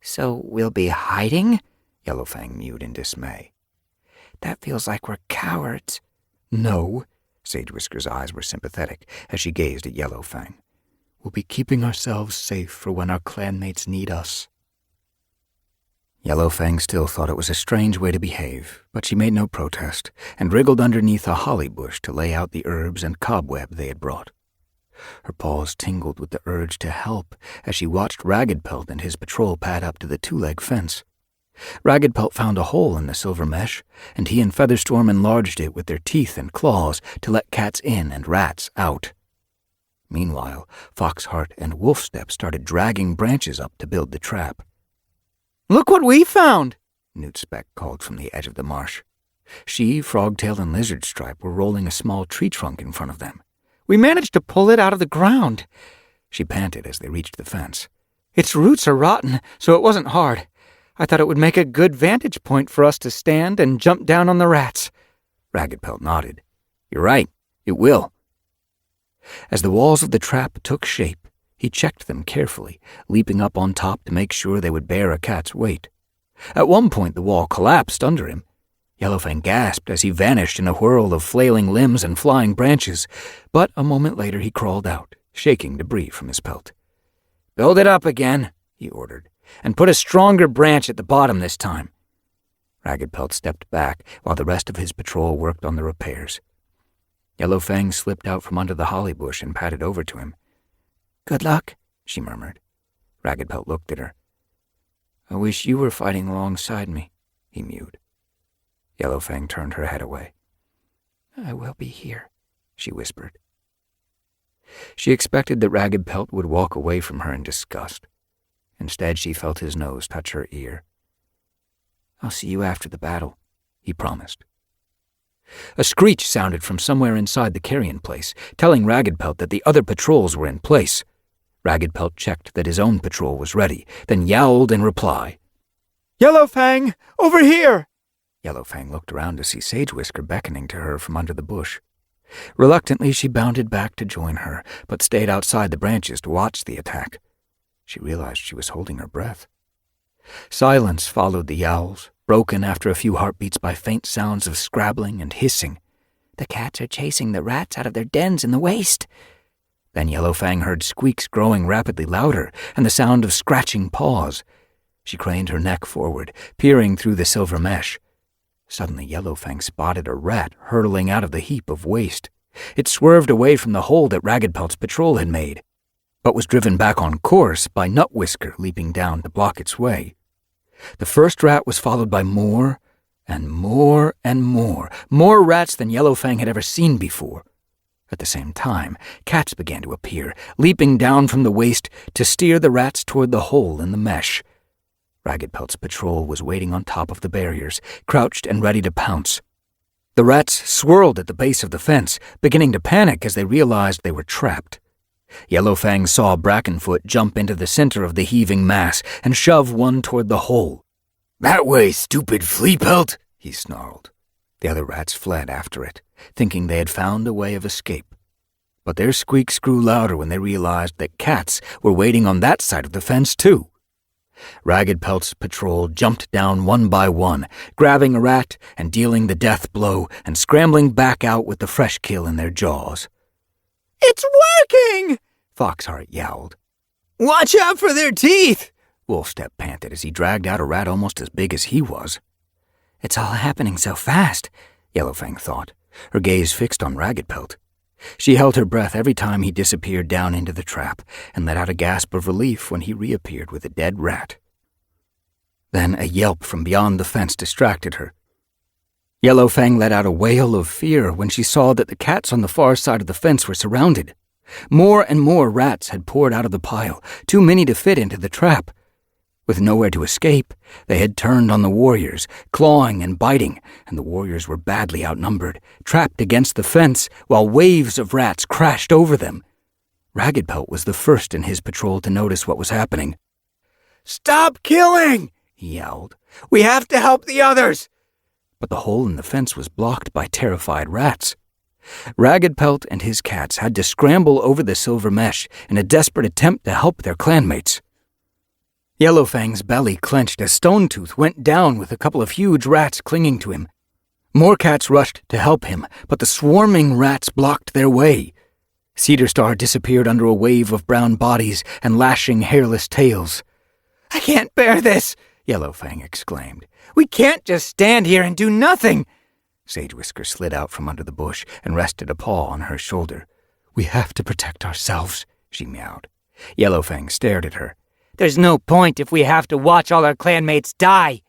S2: So we'll be hiding?
S1: Yellowfang mewed in dismay.
S2: That feels like we're cowards.
S3: No,
S1: Sage Whisker's eyes were sympathetic as she gazed at Yellowfang.
S3: We'll be keeping ourselves safe for when our clanmates need us.
S1: Yellowfang still thought it was a strange way to behave, but she made no protest and wriggled underneath a holly bush to lay out the herbs and cobweb they had brought. Her paws tingled with the urge to help as she watched Raggedpelt and his patrol pad up to the two-leg fence. Raggedpelt found a hole in the silver mesh, and he and Featherstorm enlarged it with their teeth and claws to let cats in and rats out. Meanwhile, Foxheart and Wolfstep started dragging branches up to build the trap.
S3: Look what we found,
S1: Newt Speck called from the edge of the marsh. She, Frogtail, and Lizardstripe were rolling a small tree trunk in front of them.
S3: We managed to pull it out of the ground,
S1: she panted as they reached the fence.
S3: Its roots are rotten, so it wasn't hard. I thought it would make a good vantage point for us to stand and jump down on the rats.
S1: Raggedpelt nodded. You're right, it will. As the walls of the trap took shape, he checked them carefully, leaping up on top to make sure they would bear a cat's weight. At one point the wall collapsed under him. Yellowfang gasped as he vanished in a whirl of flailing limbs and flying branches, but a moment later he crawled out, shaking debris from his pelt. "Build it up again," he ordered, "and put a stronger branch at the bottom this time." Raggedpelt stepped back while the rest of his patrol worked on the repairs. Yellowfang slipped out from under the holly bush and padded over to him.
S2: "Good luck,"
S1: she murmured. Raggedpelt looked at her. "I wish you were fighting alongside me," he mewed. Yellowfang turned her head away.
S2: "I will be here,"
S1: she whispered. She expected that Raggedpelt would walk away from her in disgust. Instead, she felt his nose touch her ear. "I'll see you after the battle," he promised. A screech sounded from somewhere inside the Carrion Place, telling Raggedpelt that the other patrols were in place. Raggedpelt checked that his own patrol was ready, then yowled in reply.
S3: "Yellowfang, over here!"
S1: Yellowfang looked around to see Sage Whisker beckoning to her from under the bush. Reluctantly, she bounded back to join her, but stayed outside the branches to watch the attack. She realized she was holding her breath. Silence followed the yowls, broken after a few heartbeats by faint sounds of scrabbling and hissing.
S2: "The cats are chasing the rats out of their dens in the waste."
S1: Then Yellowfang heard squeaks growing rapidly louder and the sound of scratching paws. She craned her neck forward, peering through the silver mesh. Suddenly Yellowfang spotted a rat hurtling out of the heap of waste. It swerved away from the hole that Ragged Pelt's patrol had made, but was driven back on course by Nutwhisker leaping down to block its way. The first rat was followed by more and more and more rats than Yellowfang had ever seen before. At the same time, cats began to appear, leaping down from the waist to steer the rats toward the hole in the mesh. Ragged Pelt's patrol was waiting on top of the barriers, crouched and ready to pounce. The rats swirled at the base of the fence, beginning to panic as they realized they were trapped. Yellowfang saw Brackenfoot jump into the center of the heaving mass and shove one toward the hole. "That way, stupid flea pelt!" he snarled. The other rats fled after it, thinking they had found a way of escape. But their squeaks grew louder when they realized that cats were waiting on that side of the fence, too. Ragged Pelt's patrol jumped down one by one, grabbing a rat and dealing the death blow and scrambling back out with the fresh kill in their jaws.
S3: "It's working!" Foxheart yowled.
S2: "Watch out for their teeth!"
S1: Wolfstep panted as he dragged out a rat almost as big as he was.
S2: "It's all happening so fast,"
S1: Yellowfang thought, her gaze fixed on Ragged Pelt. She held her breath every time he disappeared down into the trap and let out a gasp of relief when he reappeared with a dead rat. Then a yelp from beyond the fence distracted her. Yellowfang let out a wail of fear when she saw that the cats on the far side of the fence were surrounded. More and more rats had poured out of the pile, too many to fit into the trap. With nowhere to escape, they had turned on the warriors, clawing and biting, and the warriors were badly outnumbered, trapped against the fence while waves of rats crashed over them. Ragged Pelt was the first in his patrol to notice what was happening.
S3: "Stop killing!" he yelled. "We have to help the others!"
S1: But the hole in the fence was blocked by terrified rats. Ragged Pelt and his cats had to scramble over the silver mesh in a desperate attempt to help their clanmates. Yellowfang's belly clenched as Stonetooth went down with a couple of huge rats clinging to him. More cats rushed to help him, but the swarming rats blocked their way. Cedar Star disappeared under a wave of brown bodies and lashing hairless tails.
S3: "I can't bear this!" Yellowfang exclaimed. "We can't just stand here and do nothing!"
S1: Sage Whisker slid out from under the bush and rested a paw on her shoulder. "We have to protect ourselves," she meowed. Yellowfang stared at her.
S3: "There's no point if we have to watch all our clanmates die."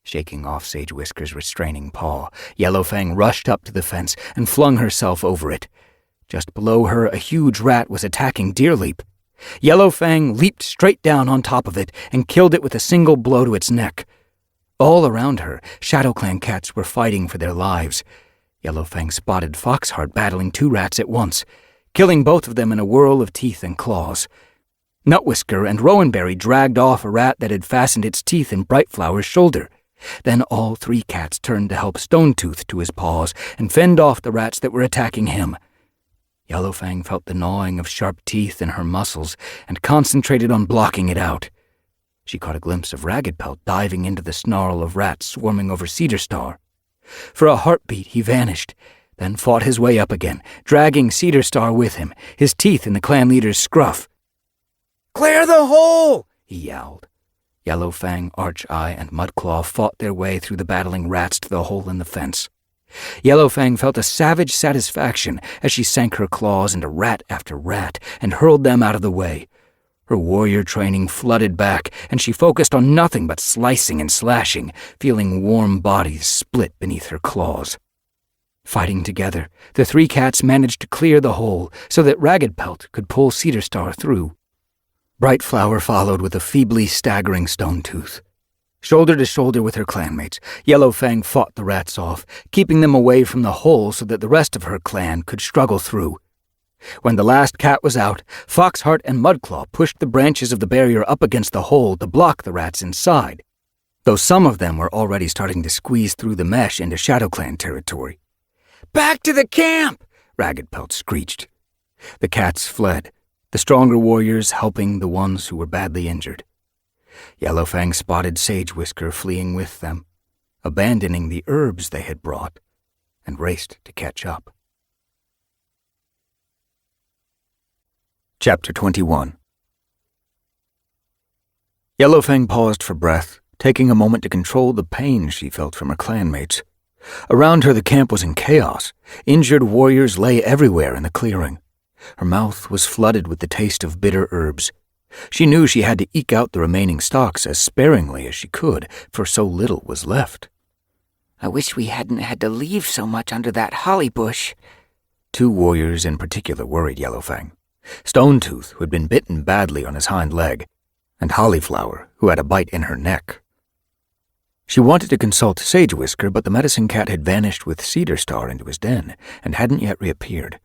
S1: Shaking off Sage Whisker's restraining paw, Yellowfang rushed up to the fence and flung herself over it. Just below her, a huge rat was attacking Deerleap. Yellowfang leaped straight down on top of it and killed it with a single blow to its neck. All around her, ShadowClan cats were fighting for their lives. Yellowfang spotted Foxheart battling two rats at once, killing both of them in a whirl of teeth and claws. Nutwhisker and Rowanberry dragged off a rat that had fastened its teeth in Brightflower's shoulder. Then all three cats turned to help Stonetooth to his paws and fend off the rats that were attacking him. Yellowfang felt the gnawing of sharp teeth in her muscles and concentrated on blocking it out. She caught a glimpse of Ragged Pelt diving into the snarl of rats swarming over Cedar Star. For a heartbeat, he vanished, then fought his way up again, dragging Cedar Star with him, his teeth in the clan leader's scruff.
S3: "Clear the hole!"
S1: he yelled. Yellowfang, Arch-Eye, and Mudclaw fought their way through the battling rats to the hole in the fence. Yellowfang felt a savage satisfaction as she sank her claws into rat after rat and hurled them out of the way. Her warrior training flooded back, and she focused on nothing but slicing and slashing, feeling warm bodies split beneath her claws. Fighting together, the three cats managed to clear the hole so that Ragged Pelt could pull Cedar Star through. Brightflower followed with a feebly staggering Stonetooth. Shoulder to shoulder with her clanmates, Yellowfang fought the rats off, keeping them away from the hole so that the rest of her clan could struggle through. When the last cat was out, Foxheart and Mudclaw pushed the branches of the barrier up against the hole to block the rats inside, though some of them were already starting to squeeze through the mesh into ShadowClan territory.
S3: "Back to the camp!"
S1: Ragged Pelt screeched. The cats fled, the stronger warriors helping the ones who were badly injured. Yellowfang spotted Sage Whisker fleeing with them, abandoning the herbs they had brought, and raced to catch up. Chapter 21. Yellowfang paused for breath, taking a moment to control the pain she felt from her clanmates. Around her the camp was in chaos. Injured warriors lay everywhere in the clearing. Her mouth was flooded with the taste of bitter herbs. She knew she had to eke out the remaining stalks as sparingly as she could, for so little was left.
S2: I wish we hadn't had to leave so much under that holly bush.
S1: 2 warriors in particular worried Yellowfang. Stonetooth, who had been bitten badly on his hind leg, and Hollyflower, who had a bite in her neck. She wanted to consult Sage Whisker, but the medicine cat had vanished with Cedar Star into his den and hadn't yet reappeared.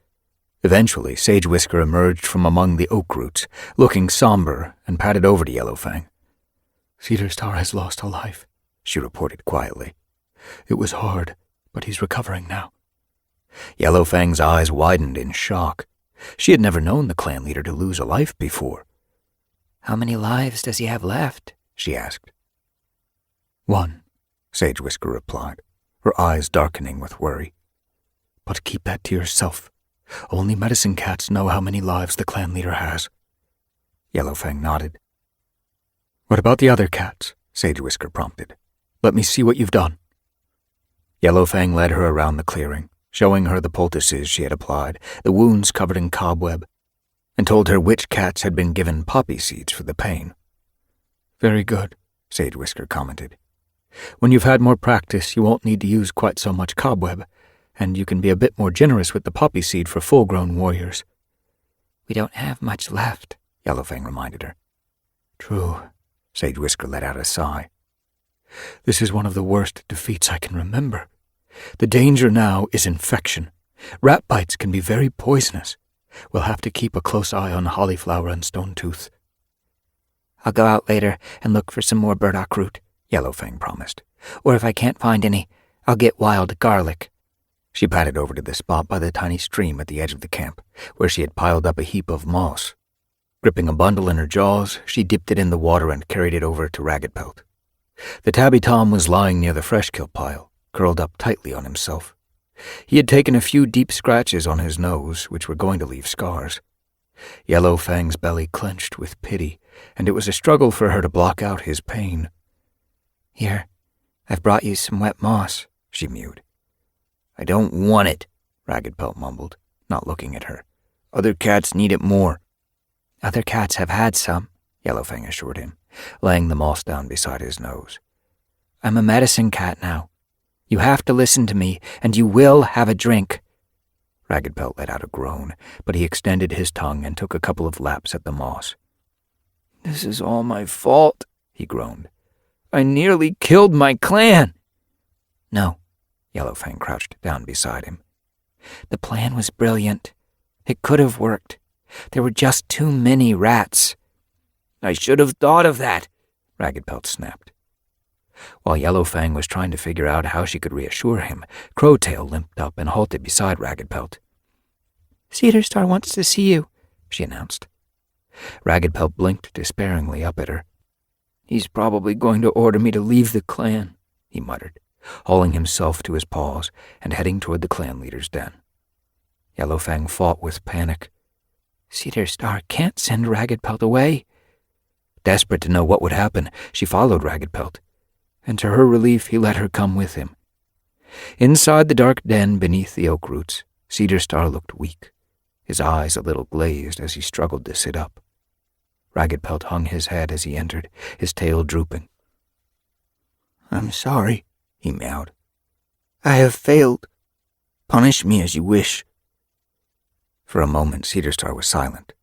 S1: Eventually, Sage Whisker emerged from among the oak roots, looking somber, and padded over to Yellowfang.
S3: Cedar Star has lost a life, she reported quietly. It was hard, but he's recovering now.
S1: Yellowfang's eyes widened in shock. She had never known the clan leader to lose a life before.
S2: How many lives does he have left?
S1: She asked.
S3: 1,
S1: Sage Whisker replied, her eyes darkening with worry.
S3: But keep that to yourself. Only medicine cats know how many lives the clan leader has.
S1: Yellowfang nodded.
S3: What about the other cats? Sage Whisker prompted. Let me see what you've done.
S1: Yellowfang led her around the clearing, showing her the poultices she had applied, the wounds covered in cobweb, and told her which cats had been given poppy seeds for the pain.
S3: Very good, Sage Whisker commented. When you've had more practice, you won't need to use quite so much cobweb, and you can be a bit more generous with the poppy seed for full-grown warriors.
S2: We don't have much left,
S1: Yellowfang reminded her.
S3: True,
S1: Sage Whisker let out a sigh.
S3: This is one of the worst defeats I can remember. The danger now is infection. Rat bites can be very poisonous. We'll have to keep a close eye on Hollyflower and Stonetooth.
S2: I'll go out later and look for some more burdock root,
S1: Yellowfang promised.
S2: Or if I can't find any, I'll get wild garlic.
S1: She padded over to the spot by the tiny stream at the edge of the camp, where she had piled up a heap of moss. Gripping a bundle in her jaws, she dipped it in the water and carried it over to Ragged Pelt. The tabby tom was lying near the fresh-kill pile, curled up tightly on himself. He had taken a few deep scratches on his nose, which were going to leave scars. Yellowfang's belly clenched with pity, and it was a struggle for her to block out his pain.
S2: Here, I've brought you some wet moss,
S1: she mewed. I don't want it, Ragged Pelt mumbled, not looking at her. Other cats need it more.
S2: Other cats have had some,
S1: Yellowfang assured him, laying the moss down beside his nose.
S2: I'm a medicine cat now. You have to listen to me, and you will have a drink.
S1: Ragged Pelt let out a groan, but he extended his tongue and took a couple of laps at the moss.
S3: This is all my fault, he groaned. I nearly killed my clan.
S2: No,
S1: Yellowfang crouched down beside him.
S2: The plan was brilliant. It could have worked. There were just too many rats.
S3: I should have thought of that,
S1: Ragged Pelt snapped. While Yellowfang was trying to figure out how she could reassure him, Crowtail limped up and halted beside Ragged Pelt.
S2: Cedar Star wants to see you,
S1: she announced. Ragged Pelt blinked despairingly up at her.
S3: He's probably going to order me to leave the clan,
S1: he muttered, hauling himself to his paws and heading toward the clan leader's den. Yellowfang fought with panic.
S2: Cedar Star can't send Ragged Pelt away.
S1: Desperate to know what would happen, she followed Ragged Pelt, and to her relief he let her come with him. Inside the dark den beneath the oak roots, Cedar Star looked weak, his eyes a little glazed as he struggled to sit up. Ragged Pelt hung his head as he entered, his tail drooping.
S3: I'm sorry,
S1: he meowed.
S3: I have failed. Punish me as you wish.
S1: For a moment, Cedar Star was silent.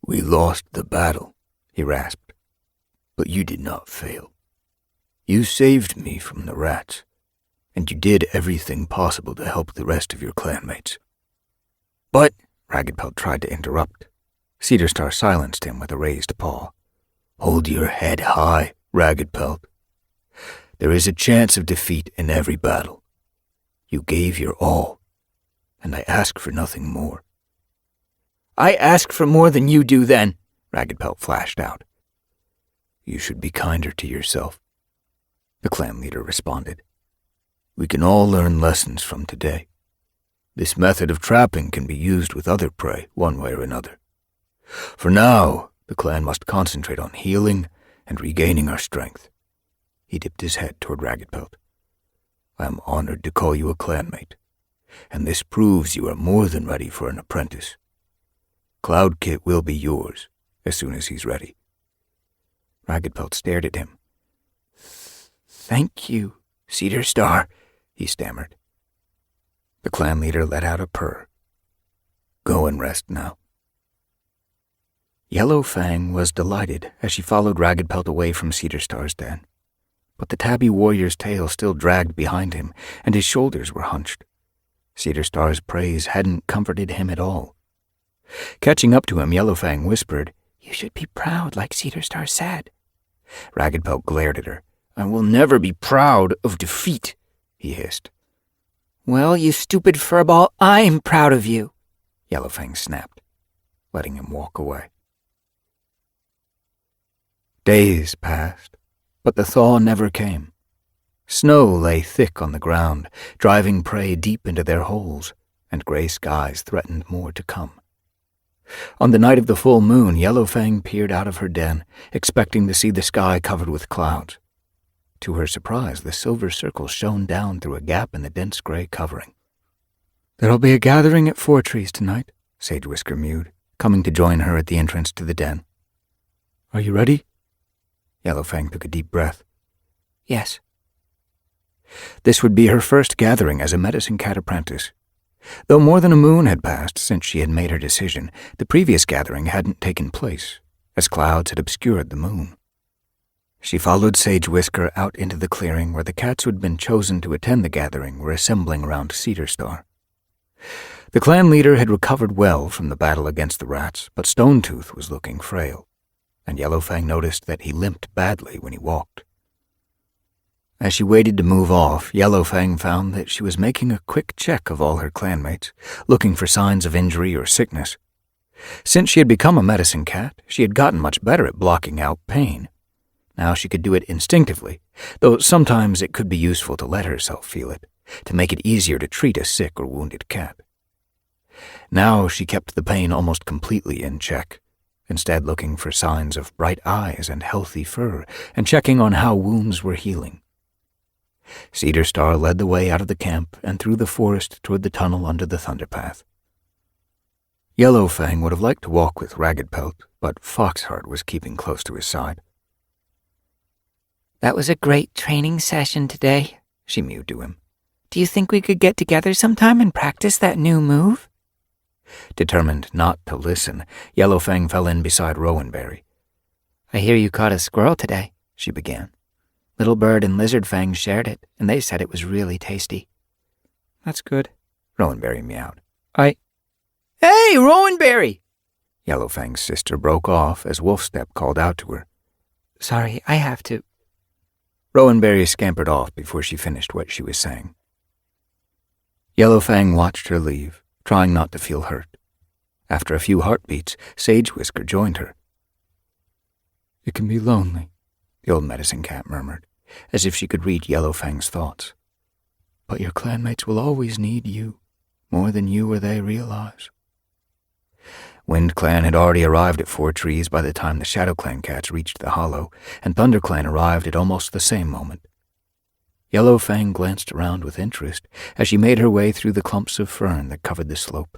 S4: We lost the battle, he rasped, but you did not fail. You saved me from the rats, and you did everything possible to help the rest of your clanmates.
S1: But, Ragged Pelt tried to interrupt. Cedar Star silenced him with a raised paw.
S4: Hold your head high, Ragged Pelt. There is a chance of defeat in every battle. You gave your all, and I ask for nothing more.
S3: I ask for more than you do then, Ragged Pelt flashed out.
S4: You should be kinder to yourself, the clan leader responded. We can all learn lessons from today. This method of trapping can be used with other prey, one way or another. For now, the clan must concentrate on healing and regaining our strength. He dipped his head toward Raggedpelt. I am honored to call you a clanmate, and this proves you are more than ready for an apprentice. Cloudkit will be yours as soon as he's ready.
S1: Raggedpelt stared at him. "Thank you, Cedar Star," he stammered. The clan leader let out a purr.
S4: Go and rest now.
S1: Yellowfang was delighted as she followed Raggedpelt away from Cedar Star's den. But the tabby warrior's tail still dragged behind him, and his shoulders were hunched. Cedar Star's praise hadn't comforted him at all. Catching up to him, Yellowfang whispered, "You should be proud like Cedar Star said." Raggedpelt glared at her. "I will never be proud of defeat," he hissed. "Well, you stupid furball, I'm proud of you," Yellowfang snapped, letting him walk away. Days passed, but the thaw never came. Snow lay thick on the ground, driving prey deep into their holes, and gray skies threatened more to come. On the night of the full moon, Yellowfang peered out of her den, expecting to see the sky covered with clouds. To her surprise, the silver circle shone down through a gap in the dense gray covering. "There'll be a gathering at Four Trees tonight," Sage Whisker mewed, coming to join her at the entrance to the den. "Are you ready?" Yellowfang took a deep breath. "Yes." This would be her first gathering as a medicine cat apprentice. Though more than a moon had passed since she had made her decision, the previous gathering hadn't taken place, as clouds had obscured the moon. She followed Sage Whisker out into the clearing where the cats who had been chosen to attend the gathering were assembling around Cedar Star. The clan leader had recovered well from the battle against the rats, but Stonetooth was looking frail, and Yellowfang noticed that he limped badly when he walked. As she waited to move off, Yellowfang found that she was making a quick check of all her clanmates, looking for signs of injury or sickness. Since she had become a medicine cat, she had gotten much better at blocking out pain. Now she could do it instinctively, though sometimes it could be useful to let herself feel it, to make it easier to treat a sick or wounded cat. Now she kept the pain almost completely in check, instead looking for signs of bright eyes and healthy fur, and checking on how wounds were healing. Cedar Star led the way out of the camp and through the forest toward the tunnel under the Thunderpath. Yellowfang would have liked to walk with Raggedpelt, but Foxheart was keeping close to his side. "That was a great training session today," she mewed to him. "Do you think we could get together sometime and practice that new move?" Determined not to listen, Yellowfang fell in beside Rowanberry. "I hear you caught a squirrel today," she began. "Little Bird and Lizardfang shared it, and they said it was really tasty." "That's good," Rowanberry meowed. "Hey, Rowanberry!" Yellowfang's sister broke off as Wolfstep called out to her. "Sorry, I have to." Rowanberry scampered off before she finished what she was saying. Yellowfang watched her leave, trying not to feel hurt. After a few heartbeats, Sage Whisker joined her. "It can be lonely," the old medicine cat murmured, as if she could read Yellowfang's thoughts. "But your clanmates will always need you, more than you or they realize." Wind Clan had already arrived at Four Trees by the time the Shadow Clan cats reached the hollow, and Thunder Clan arrived at almost the same moment. Yellowfang glanced around with interest as she made her way through the clumps of fern that covered the slope.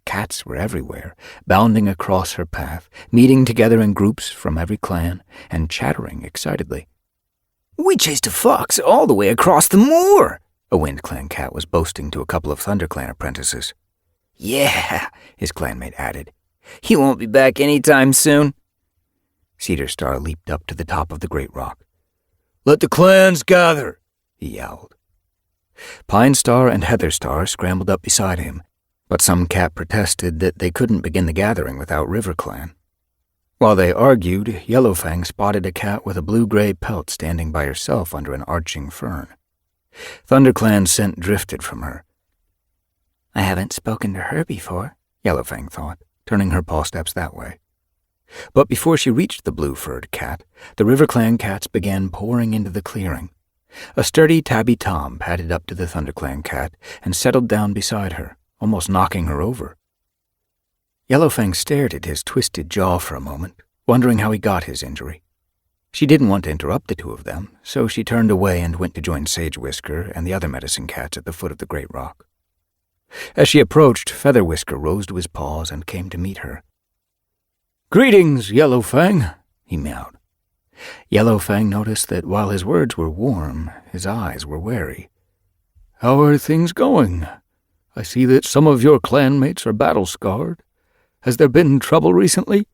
S1: Cats were everywhere, bounding across her path, meeting together in groups from every clan, and chattering excitedly. "We chased a fox all the way across the moor," a Wind Clan cat was boasting to a couple of Thunder Clan apprentices. "Yeah," his clanmate added. "He won't be back any time soon." Cedar Star leaped up to the top of the great rock. "Let the clans gather," he yowled. Pine Star and Heather Star scrambled up beside him, but some cat protested that they couldn't begin the gathering without River Clan. While they argued, Yellowfang spotted a cat with a blue-gray pelt standing by herself under an arching fern. ThunderClan's scent drifted from her. "I haven't spoken to her before," Yellowfang thought, turning her paw steps that way. But before she reached the blue-furred cat, the River Clan cats began pouring into the clearing. A sturdy tabby Tom padded up to the ThunderClan cat and settled down beside her, almost knocking her over. Yellowfang stared at his twisted jaw for a moment, wondering how he got his injury. She didn't want to interrupt the two of them, so she turned away and went to join Sage Whisker and the other medicine cats at the foot of the great rock. As she approached, Feather Whisker rose to his paws and came to meet her.
S3: "Greetings, Yellowfang," he meowed.
S1: Yellowfang noticed that while his words were warm, his eyes were wary.
S3: "How are things going? I see that some of your clanmates are battle-scarred. Has there been trouble recently?"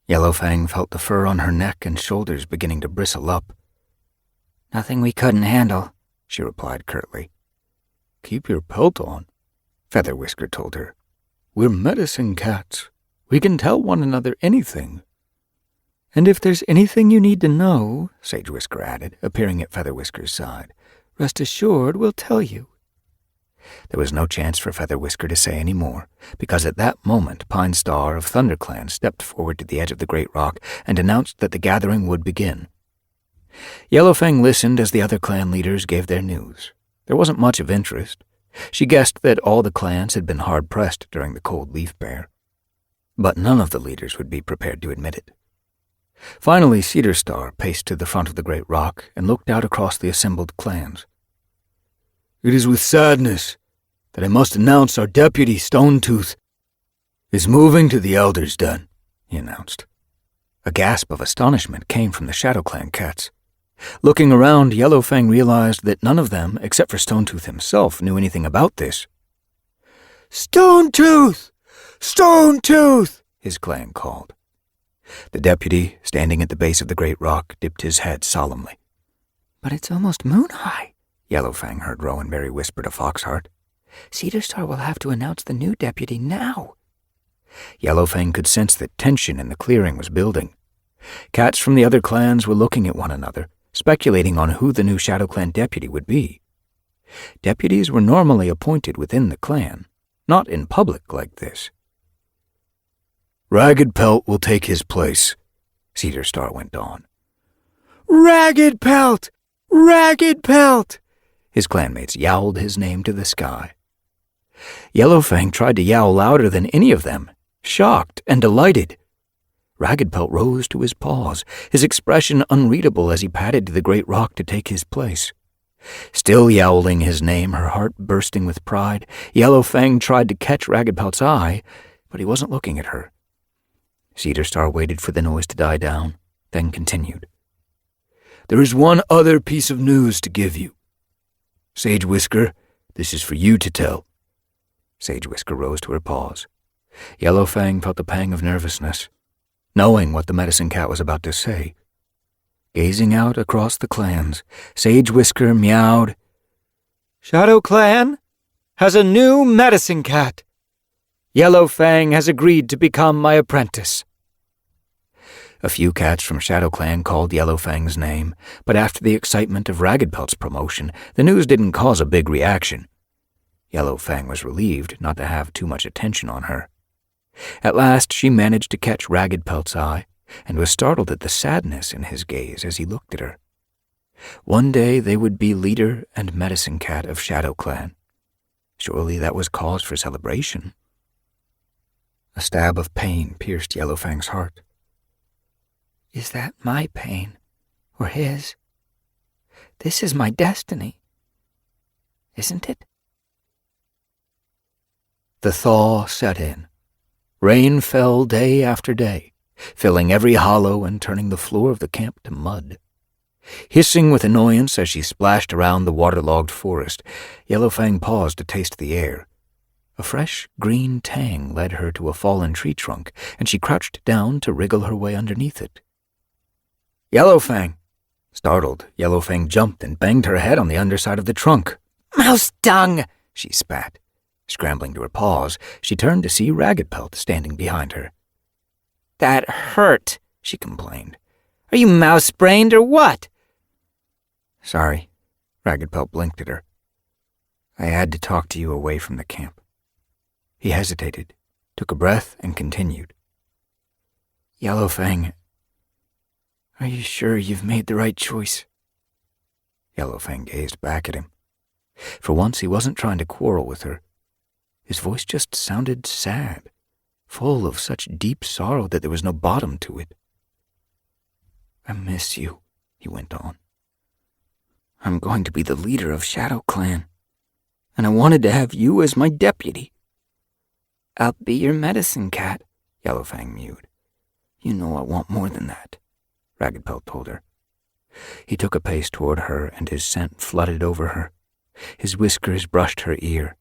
S1: Yellowfang felt the fur on her neck and shoulders beginning to bristle up.
S2: "Nothing we couldn't handle,"
S1: she replied curtly.
S3: "Keep your pelt on,"
S1: Feather Whisker told her.
S3: "We're medicine cats. We can tell one another anything." "And if there's anything you need to know,"
S1: Sage Whisker added, appearing at Feather Whisker's side,
S2: "rest assured we'll tell you."
S1: There was no chance for Feather Whisker to say any more, because at that moment Pine Star of ThunderClan stepped forward to the edge of the great rock and announced that the gathering would begin. Yellowfang listened as the other clan leaders gave their news. There wasn't much of interest. She guessed that all the clans had been hard-pressed during the cold leaf bear. But none of the leaders would be prepared to admit it. Finally, Cedar Star paced to the front of the great rock and looked out across the assembled clans.
S3: "It is with sadness that I must announce our deputy, Stonetooth, is moving to the Elder's Den,"
S1: he announced. A gasp of astonishment came from the Shadow Clan cats. Looking around, Yellowfang realized that none of them, except for Stonetooth himself, knew anything about this.
S3: "Stonetooth! Stonetooth!"
S1: his clan called. The deputy, standing at the base of the great rock, dipped his head solemnly.
S2: "But it's almost moon-high,"
S1: Yellowfang heard Rowanberry whisper to Foxheart.
S2: "Cedar Star will have to announce the new deputy now."
S1: Yellowfang could sense that tension in the clearing was building. Cats from the other clans were looking at one another, speculating on who the new Shadow Clan deputy would be. Deputies were normally appointed within the clan, not in public like this.
S3: "Ragged Pelt will take his place,"
S1: Cedar Star went on.
S3: "Ragged Pelt! Ragged Pelt!"
S1: His clanmates yowled his name to the sky. Yellowfang tried to yowl louder than any of them, shocked and delighted. Ragged Pelt rose to his paws, his expression unreadable as he padded to the great rock to take his place. Still yowling his name, her heart bursting with pride, Yellowfang tried to catch Ragged Pelt's eye, but he wasn't looking at her. Cedar Star waited for the noise to die down, then continued.
S3: "There is one other piece of news to give you. Sage Whisker, this is for you to tell."
S1: Sage Whisker rose to her paws. Yellowfang felt a pang of nervousness, knowing what the medicine cat was about to say. Gazing out across the clans, Sage Whisker meowed,
S2: "Shadow Clan has a new medicine cat. Yellowfang has agreed to become my apprentice."
S1: A few cats from Shadow Clan called Yellowfang's name, but after the excitement of Ragged Pelt's promotion, the news didn't cause a big reaction. Yellowfang was relieved not to have too much attention on her. At last she managed to catch Ragged Pelt's eye, and was startled at the sadness in his gaze as he looked at her. One day they would be leader and medicine cat of Shadow Clan. Surely that was cause for celebration. A stab of pain pierced Yellowfang's heart.
S2: "Is that my pain, or his? This is my destiny, isn't it?"
S1: The thaw set in. Rain fell day after day, filling every hollow and turning the floor of the camp to mud. Hissing with annoyance as she splashed around the waterlogged forest, Yellowfang paused to taste the air. A fresh green tang led her to a fallen tree trunk, and she crouched down to wriggle her way underneath it. "Yellowfang!" Startled, Yellowfang jumped and banged her head on the underside of the trunk.
S2: "Mouse dung!"
S1: she spat. Scrambling to her paws, she turned to see Ragged Pelt standing behind her.
S2: "That hurt," she complained. "Are you mouse-brained or what?"
S1: "Sorry," Ragged Pelt blinked at her. "I had to talk to you away from the camp." He hesitated, took a breath, and continued. "Yellowfang, are you sure you've made the right choice?" Yellowfang gazed back at him. For once he wasn't trying to quarrel with her. His voice just sounded sad. full of such deep sorrow that there was no bottom to it.
S2: "I miss you," he went on. "I'm going to be the leader of Shadow Clan, and I wanted to have you as my deputy." "I'll be your medicine cat," Yellowfang mewed.
S1: "You know I want more than that," Ragged Pelt told her. He took a pace toward her, and his scent flooded over her. His whiskers brushed her ear.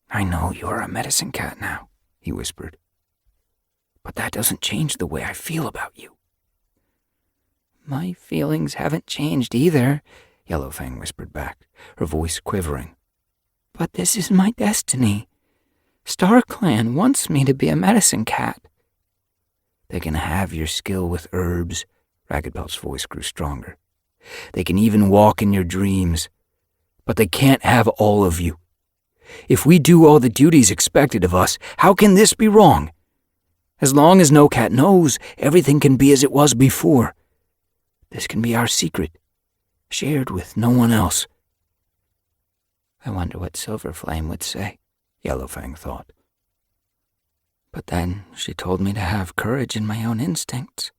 S2: "I know you're a medicine cat now," he whispered. "But that doesn't change the way I feel about you." "My feelings haven't changed either," Yellowfang whispered back, her voice quivering. "But this is my destiny. StarClan wants me to be a medicine cat."
S1: "They can have your skill with herbs," Ragged Pelt's voice grew stronger. "They can even walk in your dreams. But they can't have all of you. If we do all the duties expected of us, how can this be wrong? As long as no cat knows, everything can be as it was before. This can be our secret, shared with no one else."
S2: "I wonder what Silver Flame would say," Yellowfang thought. "But then she told me to have courage in my own instincts,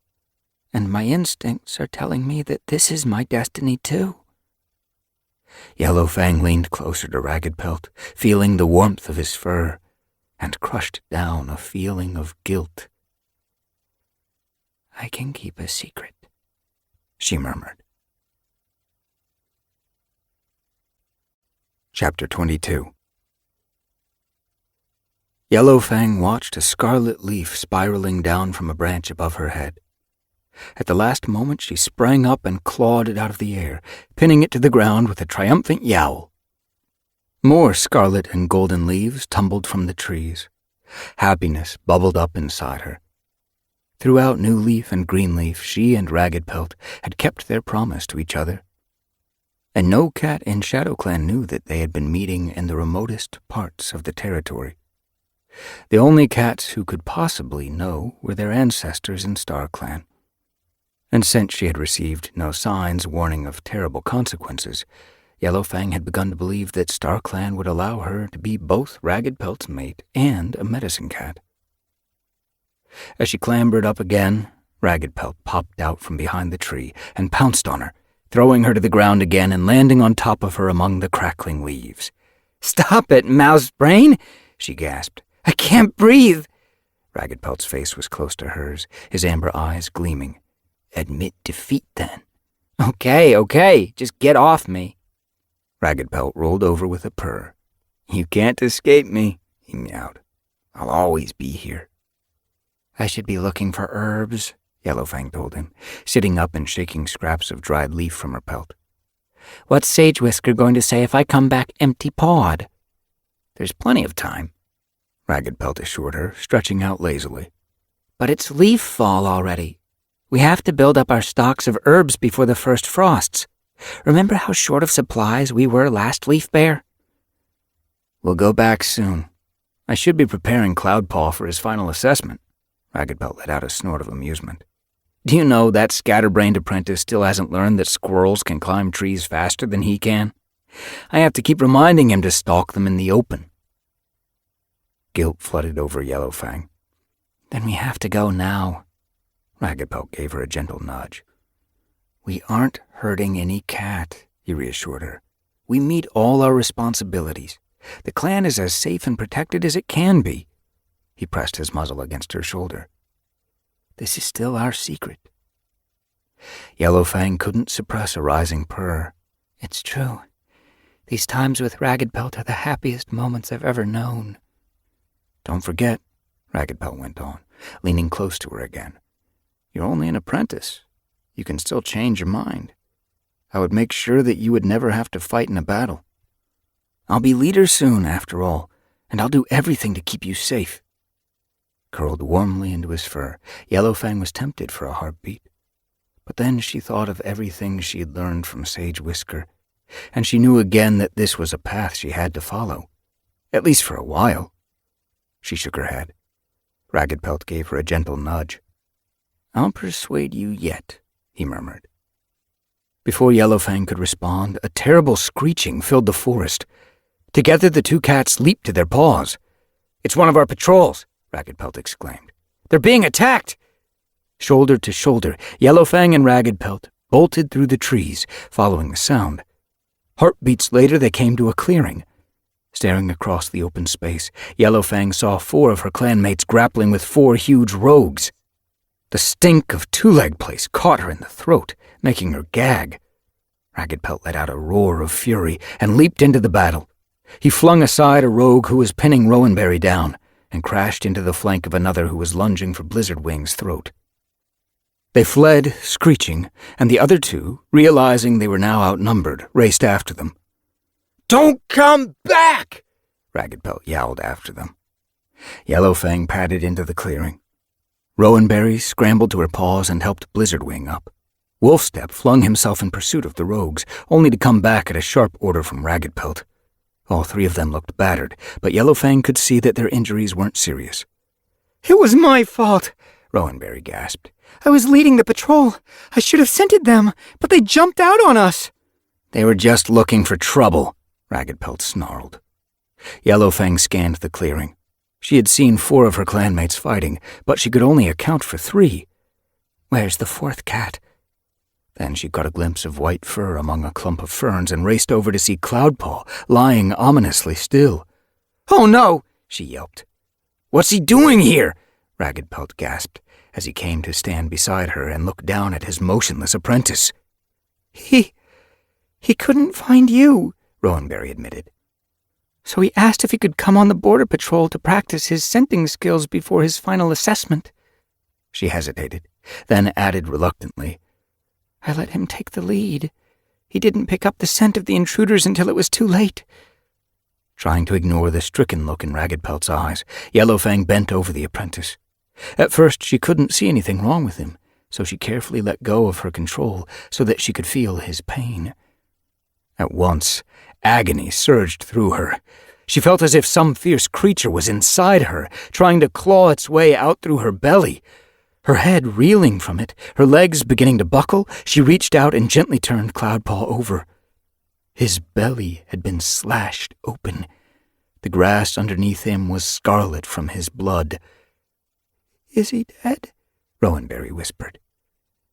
S2: and my instincts are telling me that this is my destiny too."
S1: Yellowfang leaned closer to Ragged Pelt, feeling the warmth of his fur, and crushed down a feeling of guilt.
S2: "I can keep a secret,"
S1: she murmured. Chapter 22. Yellowfang watched a scarlet leaf spiraling down from a branch above her head. At the last moment, she sprang up and clawed it out of the air, pinning it to the ground with a triumphant yowl. More scarlet and golden leaves tumbled from the trees. Happiness bubbled up inside her. Throughout New Leaf and Green Leaf, she and Ragged Pelt had kept their promise to each other. And no cat in Shadow Clan knew that they had been meeting in the remotest parts of the territory. The only cats who could possibly know were their ancestors in StarClan. And since she had received no signs warning of terrible consequences, Yellowfang had begun to believe that StarClan would allow her to be both Ragged Pelt's mate and a medicine cat. As she clambered up again, Ragged Pelt popped out from behind the tree and pounced on her, throwing her to the ground again and landing on top of her among the crackling leaves.
S2: "Stop it, mouse brain!" she gasped. "I can't breathe!"
S1: Ragged Pelt's face was close to hers, his amber eyes gleaming. "Admit defeat, then."
S2: Okay, just get off me."
S1: Ragged Pelt rolled over with a purr. "You can't escape me," he meowed. "I'll always be here."
S2: "I should be looking for herbs,"
S1: Yellowfang told him, sitting up and shaking scraps of dried leaf from her pelt.
S2: "What's Sage Whisker going to say if I come back empty-pawed?"
S1: "There's plenty of time," Ragged Pelt assured her, stretching out lazily.
S2: "But it's leaf fall already. We have to build up our stocks of herbs before the first frosts. Remember how short of supplies we were last Leaf Bear?"
S1: "We'll go back soon. I should be preparing Cloudpaw for his final assessment." Ragged Pelt let out a snort of amusement. "Do you know that scatterbrained apprentice still hasn't learned that squirrels can climb trees faster than he can? I have to keep reminding him to stalk them in the open." Guilt flooded over Yellowfang.
S2: "Then we have to go now."
S1: Ragged Pelt gave her a gentle nudge.
S2: "We aren't hurting any cat," he reassured her.
S1: "We meet all our responsibilities. The clan is as safe and protected as it can be." He pressed his muzzle against her shoulder. "This is still our secret." Yellowfang couldn't suppress a rising purr.
S2: "It's true. These times with Ragged Pelt are the happiest moments I've ever known."
S1: "Don't forget," Ragged Pelt went on, leaning close to her again. "You're only an apprentice. You can still change your mind. I would make sure that you would never have to fight in a battle. I'll be leader soon, after all, and I'll do everything to keep you safe." Curled warmly into his fur, Yellowfang was tempted for a heartbeat. But then she thought of everything she had learned from Sage Whisker, and she knew again that this was a path she had to follow, at least for a while. She shook her head. Ragged Pelt gave her a gentle nudge. "I'll persuade you yet," he murmured. Before Yellowfang could respond, a terrible screeching filled the forest. Together the two cats leaped to their paws. "It's one of our patrols," Ragged Pelt exclaimed. "They're being attacked!" Shoulder to shoulder, Yellowfang and Ragged Pelt bolted through the trees, following the sound. Heartbeats later, they came to a clearing. Staring across the open space, Yellowfang saw 4 of her clanmates grappling with 4 huge rogues. The stink of Two-Leg Place caught her in the throat, making her gag. Ragged Pelt let out a roar of fury and leaped into the battle. He flung aside a rogue who was pinning Rowanberry down and crashed into the flank of another who was lunging for Blizzard Wing's throat. They fled, screeching, and the other 2, realizing they were now outnumbered, raced after them. "Don't come back!" Ragged Pelt yowled after them. Yellowfang padded into the clearing. Rowanberry scrambled to her paws and helped Blizzard Wing up. Wolfstep flung himself in pursuit of the rogues, only to come back at a sharp order from Ragged Pelt. All 3 of them looked battered, but Yellowfang could see that their injuries weren't serious.
S2: "It was my fault," Rowanberry gasped. "I was leading the patrol. I should have scented them, but they jumped out on us."
S1: "They were just looking for trouble," Ragged Pelt snarled. Yellowfang scanned the clearing. She had seen 4 of her clanmates fighting, but she could only account for 3.
S2: "Where's the 4th cat?"
S1: Then she caught a glimpse of white fur among a clump of ferns and raced over to see Cloudpaw, lying ominously still.
S2: "Oh no!"
S1: she yelped. "What's he doing here?" Ragged Pelt gasped, as he came to stand beside her and look down at his motionless apprentice.
S2: He couldn't find you,"
S1: Rowanberry admitted.
S2: "So he asked if he could come on the border patrol to practice his scenting skills before his final assessment."
S1: She hesitated, then added reluctantly,
S2: "I let him take the lead. He didn't pick up the scent of the intruders until it was too late."
S1: Trying to ignore the stricken look in Ragged Pelt's eyes, Yellowfang bent over the apprentice. At first she couldn't see anything wrong with him, so she carefully let go of her control so that she could feel his pain. At once, agony surged through her. She felt as if some fierce creature was inside her, trying to claw its way out through her belly. Her head reeling from it, her legs beginning to buckle, she reached out and gently turned Cloudpaw over. His belly had been slashed open. The grass underneath him was scarlet from his blood.
S2: "Is he dead?"
S1: Rowanberry whispered.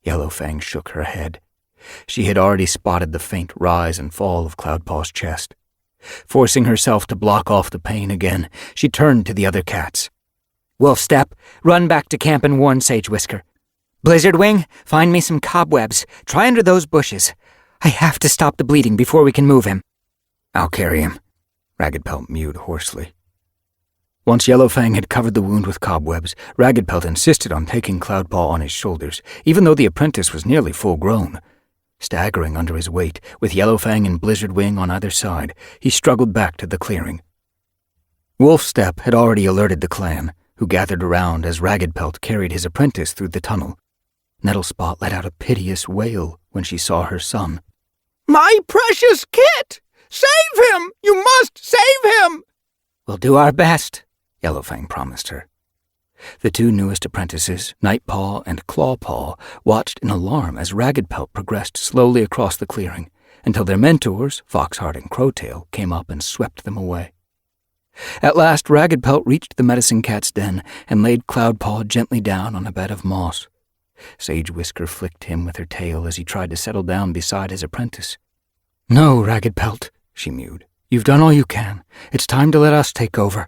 S1: Yellowfang shook her head. She had already spotted the faint rise and fall of Cloudpaw's chest. Forcing herself to block off the pain again, she turned to the other cats.
S2: "Wolfstep, run back to camp and warn Sage Whisker. Blizzard Wing, find me some cobwebs. Try under those bushes. I have to stop the bleeding before we can move him."
S1: "I'll carry him," Ragged Pelt mewed hoarsely. Once Yellowfang had covered the wound with cobwebs, Ragged Pelt insisted on taking Cloudpaw on his shoulders, even though the apprentice was nearly full grown. Staggering under his weight, with Yellowfang and Blizzard Wing on either side, he struggled back to the clearing. Wolfstep had already alerted the clan, who gathered around as Ragged Pelt carried his apprentice through the tunnel. Nettlespot let out a piteous wail when she saw her son.
S2: "My precious Kit! Save him! You must save him!"
S1: "We'll do our best," Yellowfang promised her. The 2 newest apprentices, Nightpaw and Clawpaw, watched in alarm as Ragged Pelt progressed slowly across the clearing, until their mentors, Foxheart and Crowtail, came up and swept them away. At last, Ragged Pelt reached the medicine cat's den and laid Cloudpaw gently down on a bed of moss. Sage Whisker flicked him with her tail as he tried to settle down beside his apprentice.
S3: "No, Ragged Pelt," she mewed. "You've done all you can. It's time to let us take over."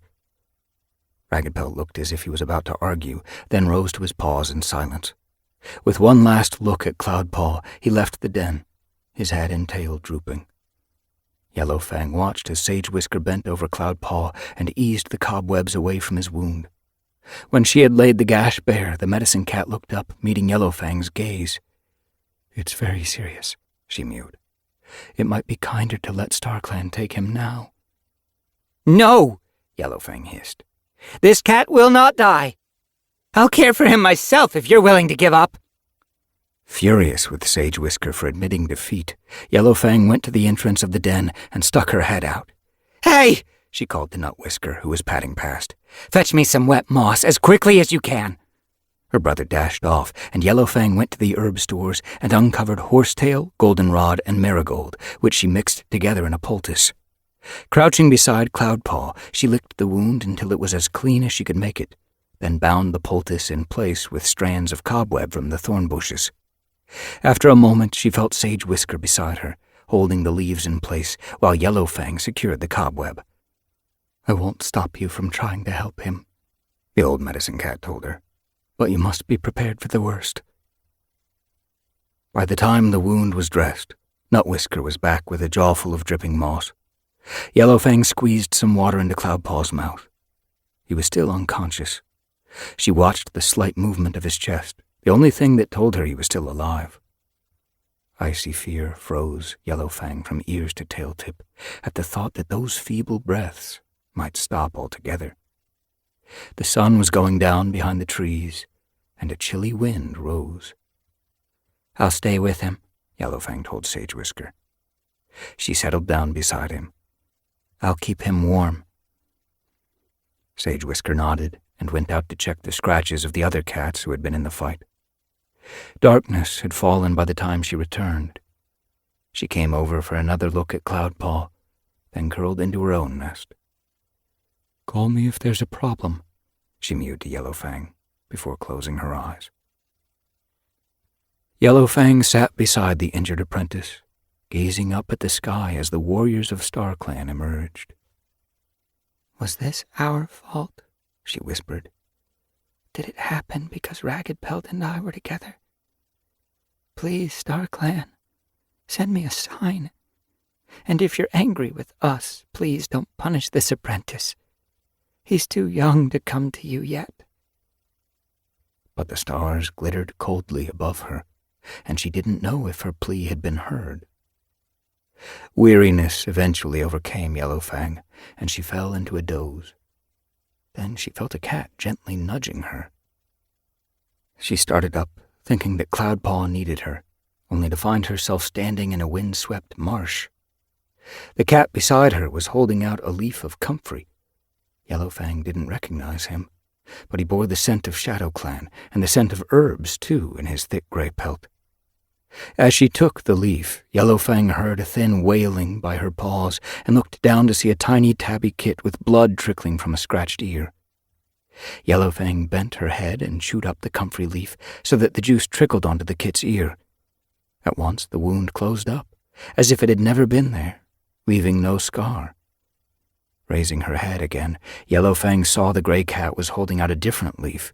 S1: Ragged Pelt looked as if he was about to argue, then rose to his paws in silence. With one last look at Cloudpaw, he left the den, his head and tail drooping. Yellowfang watched as Sage Whisker bent over Cloudpaw and eased the cobwebs away from his wound. When she had laid the gash bare, the medicine cat looked up, meeting Yellowfang's gaze.
S3: "It's very serious," she mewed. "It might be kinder to let StarClan take him now."
S2: "No,"
S1: Yellowfang hissed.
S2: "This cat will not die. I'll care for him myself if you're willing to give up."
S1: Furious with Sage Whisker for admitting defeat, Yellowfang went to the entrance of the den and stuck her head out.
S2: "Hey!"
S1: she called to Nutwhisker, who was padding past.
S2: "Fetch me some wet moss as quickly as you can."
S1: Her brother dashed off, and Yellowfang went to the herb stores and uncovered horsetail, goldenrod, and marigold, which she mixed together in a poultice. Crouching beside Cloudpaw, she licked the wound until it was as clean as she could make it. then bound the poultice in place with strands of cobweb from the thorn bushes. After a moment, she felt Sage Whisker beside her, holding the leaves in place while Yellowfang secured the cobweb.
S3: "I won't stop you from trying to help him,"
S1: the old medicine cat told her,
S3: "but you must be prepared for the worst."
S1: By the time the wound was dressed, Nutwhisker was back with a jaw full of dripping moss. Yellowfang squeezed some water into Cloudpaw's mouth. He was still unconscious. She watched the slight movement of his chest, the only thing that told her he was still alive. Icy fear froze Yellowfang from ears to tail tip at the thought that those feeble breaths might stop altogether. The sun was going down behind the trees, and a chilly wind rose.
S2: "I'll stay with him,"
S1: Yellowfang told Sage Whisker. She settled down beside him.
S2: "I'll keep him warm."
S1: Sage Whisker nodded and went out to check the scratches of the other cats who had been in the fight. Darkness had fallen by the time she returned. She came over for another look at Cloudpaw, then curled into her own nest.
S3: "Call me if there's a problem,"
S1: she mewed to Yellowfang before closing her eyes. Yellowfang sat beside the injured apprentice, gazing up at the sky as the warriors of StarClan emerged.
S2: "Was this our fault?" she whispered. "Did it happen because Ragged Pelt and I were together? Please, StarClan, send me a sign. And if you're angry with us, please don't punish this apprentice. He's too young to come to you yet."
S1: But the stars glittered coldly above her, and she didn't know if her plea had been heard. Weariness eventually overcame Yellowfang, and she fell into a doze. Then she felt a cat gently nudging her. She started up, thinking that Cloudpaw needed her, only to find herself standing in a wind-swept marsh. The cat beside her was holding out a leaf of comfrey. Yellowfang didn't recognize him, but he bore the scent of ShadowClan and the scent of herbs, too, in his thick gray pelt. As she took the leaf, Yellowfang heard a thin wailing by her paws and looked down to see a tiny tabby kit with blood trickling from a scratched ear. Yellowfang bent her head and chewed up the comfrey leaf so that the juice trickled onto the kit's ear. At once the wound closed up, as if it had never been there, leaving no scar. Raising her head again, Yellowfang saw the gray cat was holding out a different leaf.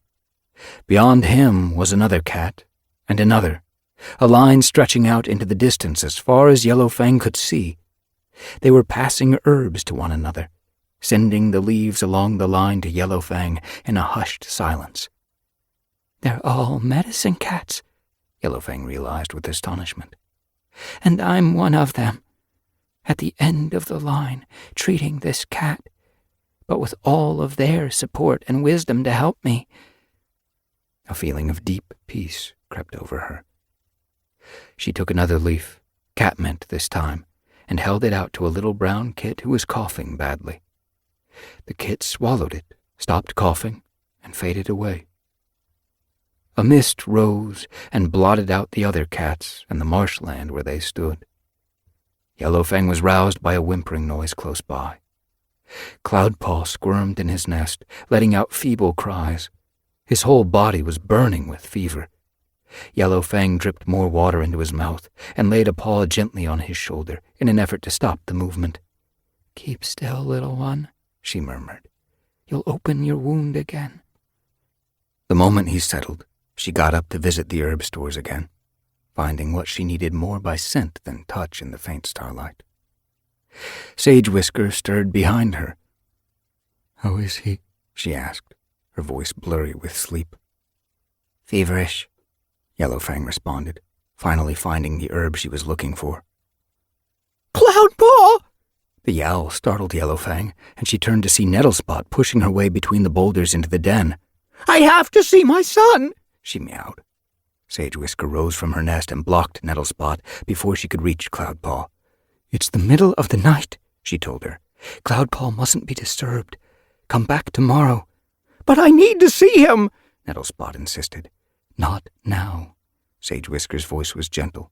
S1: Beyond him was another cat, and another, a line stretching out into the distance as far as Yellowfang could see. They were passing herbs to one another, sending the leaves along the line to Yellowfang in a hushed silence.
S2: "They're all medicine cats,"
S1: Yellowfang realized with astonishment.
S2: "And I'm one of them, at the end of the line, treating this cat, but with all of their support and wisdom to help me."
S1: A feeling of deep peace crept over her. She took another leaf, catmint this time, and held it out to a little brown kit who was coughing badly. The kit swallowed it, stopped coughing, and faded away. A mist rose and blotted out the other cats and the marshland where they stood. Yellowfang was roused by a whimpering noise close by. Cloudpaw squirmed in his nest, letting out feeble cries. His whole body was burning with fever. Yellowfang dripped more water into his mouth and laid a paw gently on his shoulder in an effort to stop the movement.
S2: "Keep still, little one," she murmured.
S3: You'll open your wound again.
S1: The moment he settled, she got up to visit the herb stores again, finding what she needed more by scent than touch in the faint starlight. Sage Whisker stirred behind her.
S3: How is he?
S1: She asked, her voice blurry with sleep.
S2: Feverish,
S1: Yellowfang responded, finally finding the herb she was looking for.
S2: Cloudpaw!
S1: The yowl startled Yellowfang, and she turned to see Nettlespot pushing her way between the boulders into the den.
S2: I have to see my son,
S1: she meowed. Sage Whisker rose from her nest and blocked Nettlespot before she could reach Cloudpaw.
S3: It's the middle of the night, she told her. Cloudpaw mustn't be disturbed. Come back tomorrow.
S2: But I need to see him,
S1: Nettlespot insisted.
S3: Not now.
S1: Sage Whisker's voice was gentle.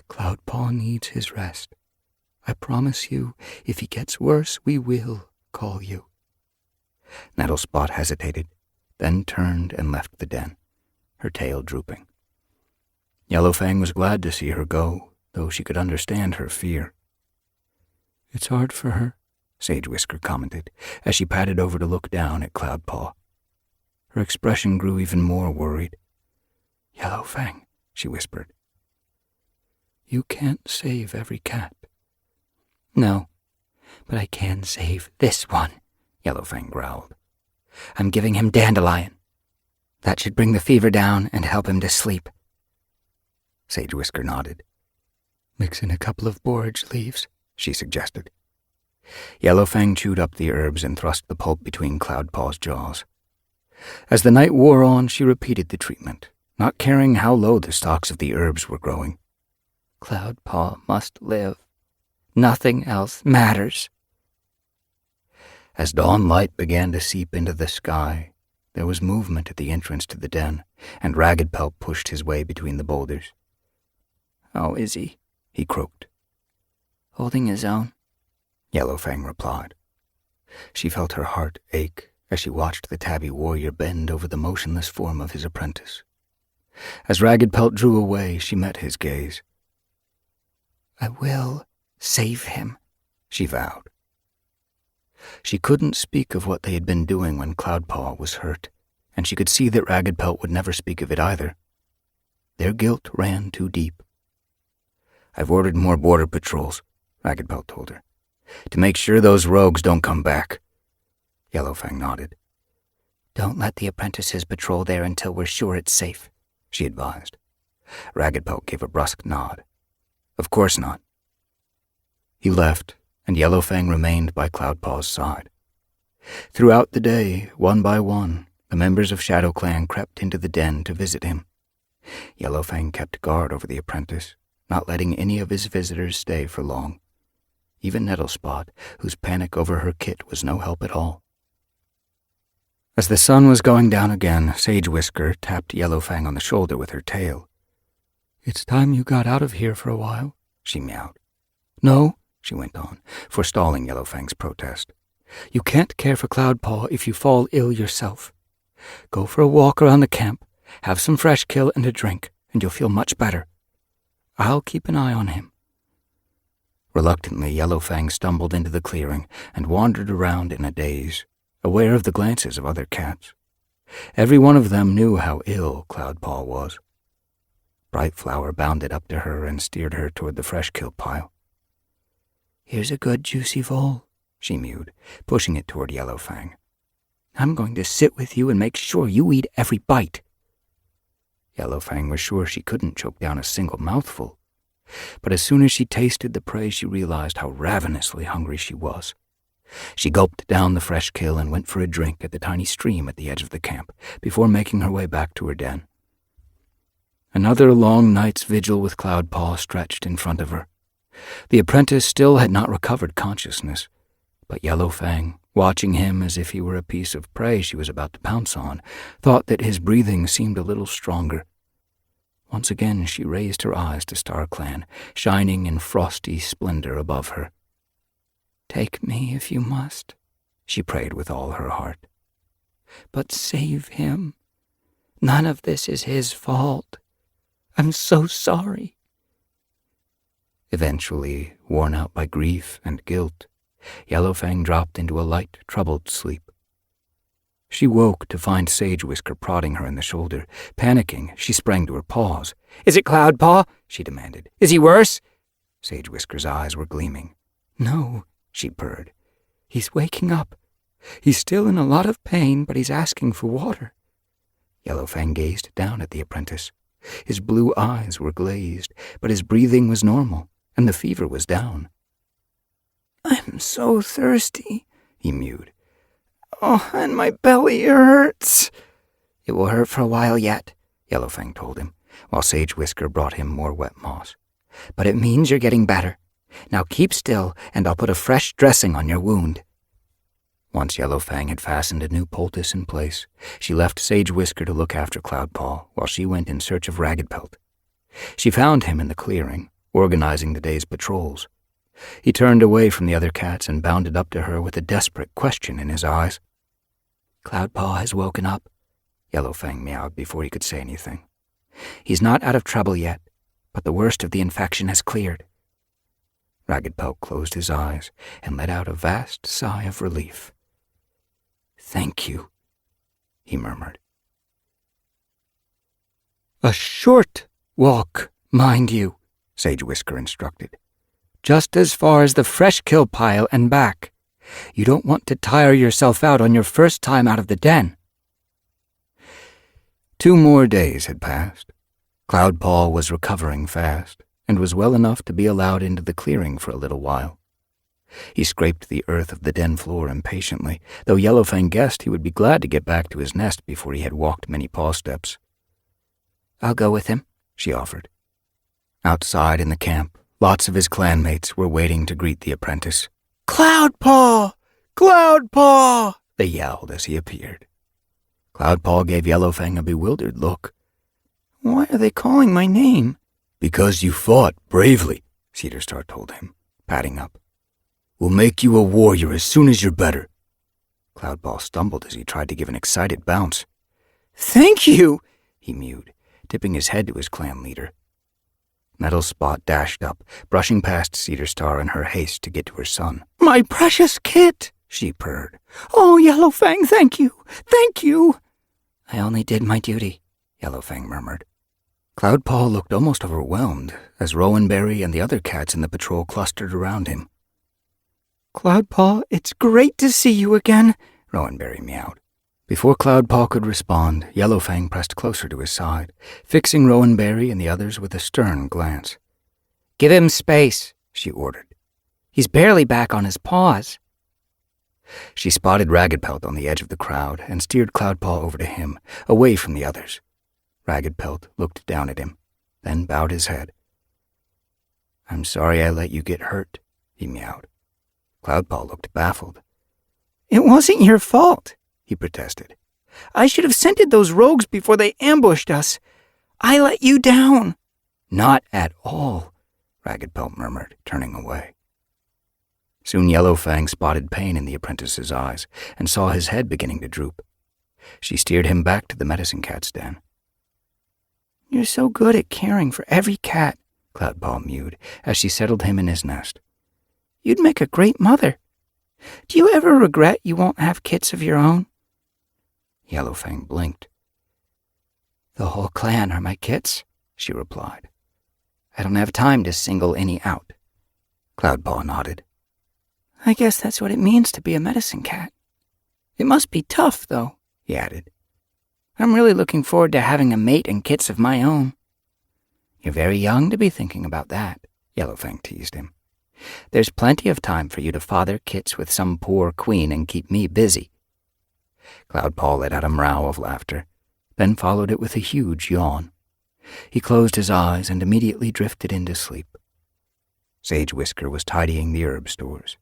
S3: Cloudpaw needs his rest. I promise you, if he gets worse, we will call you.
S1: Nettlespot hesitated, then turned and left the den, her tail drooping. Yellowfang was glad to see her go, though she could understand her fear.
S3: "It's hard for her,"
S1: Sage Whisker commented, as she padded over to look down at Cloudpaw. Her expression grew even more worried.
S3: "Yellowfang," she whispered, "you can't save every cat."
S2: "No, but I can save this one," Yellowfang growled. "I'm giving him dandelion. That should bring the fever down and help him to sleep."
S1: Sage Whisker nodded.
S3: "Mix in a couple of borage leaves,"
S1: she suggested. Yellowfang chewed up the herbs and thrust the pulp between Cloudpaw's jaws. As the night wore on, she repeated the treatment, not caring how low the stalks of the herbs were growing.
S2: Cloudpaw must live. Nothing else matters.
S1: As dawn light began to seep into the sky, there was movement at the entrance to the den, and Ragged Pelt pushed his way between the boulders.
S2: "Oh, is he
S1: croaked.
S2: "Holding his own?"
S1: Yellowfang replied. She felt her heart ache as she watched the tabby warrior bend over the motionless form of his apprentice. As Ragged Pelt drew away, she met his gaze.
S2: "I will save him," she vowed.
S1: She couldn't speak of what they had been doing when Cloudpaw was hurt, and she could see that Ragged Pelt would never speak of it either. Their guilt ran too deep. "I've ordered more border patrols," Ragged Pelt told her, "to make sure those rogues don't come back." Yellowfang nodded.
S2: "Don't let the apprentices patrol there until we're sure it's safe,"
S1: she advised. Ragged Pelt gave a brusque nod. "Of course not." He left, and Yellowfang remained by Cloudpaw's side. Throughout the day, one by one, the members of Shadow Clan crept into the den to visit him. Yellowfang kept guard over the apprentice, not letting any of his visitors stay for long. Even Nettlespot, whose panic over her kit was no help at all. As the sun was going down again, Sage Whisker tapped Yellowfang on the shoulder with her tail.
S3: "It's time you got out of here for a while,"
S1: she meowed.
S3: "No,"
S1: she went on, forestalling Yellowfang's protest.
S3: "You can't care for Cloudpaw if you fall ill yourself. Go for a walk around the camp, have some fresh kill and a drink, and you'll feel much better. I'll keep an eye on him."
S1: Reluctantly, Yellowfang stumbled into the clearing and wandered around in a daze, aware of the glances of other cats. Every one of them knew how ill Cloudpaw was. Brightflower bounded up to her and steered her toward the fresh kill pile.
S2: "Here's a good juicy vole,"
S1: she mewed, pushing it toward Yellowfang.
S2: "I'm going to sit with you and make sure you eat every bite."
S1: Yellowfang was sure she couldn't choke down a single mouthful, but as soon as she tasted the prey, she realized how ravenously hungry she was. She gulped down the fresh kill and went for a drink at the tiny stream at the edge of the camp, before making her way back to her den. Another long night's vigil with Cloudpaw stretched in front of her. The apprentice still had not recovered consciousness, but Yellowfang, watching him as if he were a piece of prey she was about to pounce on, thought that his breathing seemed a little stronger. Once again she raised her eyes to StarClan, shining in frosty splendor above her.
S2: "Take me if you must," she prayed with all her heart. "But save him. None of this is his fault. I'm so sorry."
S1: Eventually, worn out by grief and guilt, Yellowfang dropped into a light, troubled sleep. She woke to find Sage Whisker prodding her in the shoulder. Panicking, she sprang to her paws.
S2: "Is it Cloudpaw?" she demanded. "Is he worse?"
S1: Sage Whisker's eyes were gleaming.
S3: "No,"
S1: she purred.
S3: "He's waking up. He's still in a lot of pain, but he's asking for water."
S1: Yellowfang gazed down at the apprentice. His blue eyes were glazed, but his breathing was normal, and the fever was down.
S2: "I'm so thirsty,"
S1: he mewed.
S2: "Oh, and my belly hurts." "It will hurt for a while yet," Yellowfang told him, while Sage Whisker brought him more wet moss. "But it means you're getting better. Now keep still, and I'll put a fresh dressing on your wound."
S1: Once Yellowfang had fastened a new poultice in place, she left Sage Whisker to look after Cloudpaw while she went in search of Ragged Pelt. She found him in the clearing, organizing the day's patrols. He turned away from the other cats and bounded up to her with a desperate question in his eyes.
S2: "Cloudpaw has woken up,"
S1: Yellowfang meowed before he could say anything. "He's not out of trouble yet, but the worst of the infection has cleared." Ragged Pelt closed his eyes and let out a vast sigh of relief. "Thank you," he murmured.
S3: "A short walk, mind you," Sage Whisker instructed. "Just as far as the fresh kill pile and back. You don't want to tire yourself out on your first time out of the den."
S1: 2 more days had passed. Cloudpaw was recovering fast and was well enough to be allowed into the clearing for a little while. He scraped the earth of the den floor impatiently, though Yellowfang guessed he would be glad to get back to his nest before he had walked many paw steps.
S2: "I'll go with him," she offered.
S1: Outside in the camp, lots of his clanmates were waiting to greet the apprentice.
S3: "Cloudpaw! Cloudpaw!"
S1: they yelled as he appeared. Cloudpaw gave Yellowfang a bewildered look.
S2: "Why are they calling my name?"
S4: "Because you fought bravely," Cedar Star told him, patting up. "We'll make you a warrior as soon as you're better."
S1: Cloudpaw stumbled as he tried to give an excited bounce.
S2: "Thank you,"
S1: he mewed, tipping his head to his clan leader. Metal Spot dashed up, brushing past Cedar Star in her haste to get to her son.
S2: "My precious kit," she purred. "Oh, Yellowfang, thank you, thank you." "I only did my duty," Yellowfang murmured.
S1: Cloudpaw looked almost overwhelmed as Rowanberry and the other cats in the patrol clustered around him.
S2: "Cloudpaw, it's great to see you again,"
S1: Rowanberry meowed. Before Cloudpaw could respond, Yellowfang pressed closer to his side, fixing Rowanberry and the others with a stern glance.
S2: "Give him space," she ordered. "He's barely back on his paws."
S1: She spotted Ragged Pelt on the edge of the crowd and steered Cloudpaw over to him, away from the others. Ragged Pelt looked down at him, then bowed his head. "I'm sorry I let you get hurt," he meowed. Cloudpaw looked baffled.
S2: "It wasn't your fault," he protested. "I should have scented those rogues before they ambushed us. I let you down."
S1: "Not at all," Ragged Pelt murmured, turning away. Soon Yellowfang spotted pain in the apprentice's eyes and saw his head beginning to droop. She steered him back to the medicine cat's den.
S2: "You're so good at caring for every cat,"
S1: Cloudpaw mewed as she settled him in his nest.
S2: "You'd make a great mother. Do you ever regret you won't have kits of your own?"
S1: Yellowfang blinked.
S2: "The whole clan are my kits," she replied. "I don't have time to single any out."
S1: Cloudpaw nodded.
S2: "I guess that's what it means to be a medicine cat. It must be tough, though," he added. "I'm really looking forward to having a mate and kits of my own."
S1: "You're very young to be thinking about that," Yellowfang teased him. "There's plenty of time for you to father kits with some poor queen and keep me busy." Cloudpaw let out a meow of laughter, then followed it with a huge yawn. He closed his eyes and immediately drifted into sleep. Sage Whisker was tidying the herb stores.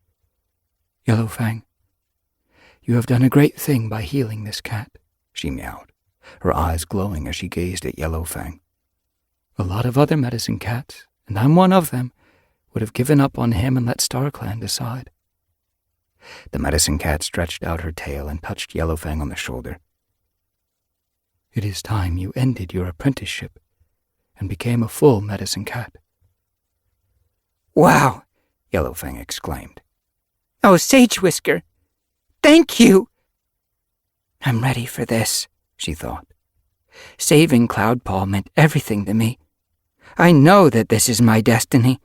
S3: "Yellowfang, you have done a great thing by healing this cat," she meowed,
S1: her eyes glowing as she gazed at Yellowfang.
S3: "A lot of other medicine cats, and I'm one of them, would have given up on him and let StarClan decide."
S1: The medicine cat stretched out her tail and touched Yellowfang on the shoulder.
S3: "It is time you ended your apprenticeship and became a full medicine cat."
S2: "Wow!"
S1: Yellowfang exclaimed.
S2: "Oh, Sage Whisker, thank you!" "I'm ready for this," she thought. "Saving Cloudpaw meant everything to me. I know that this is my destiny.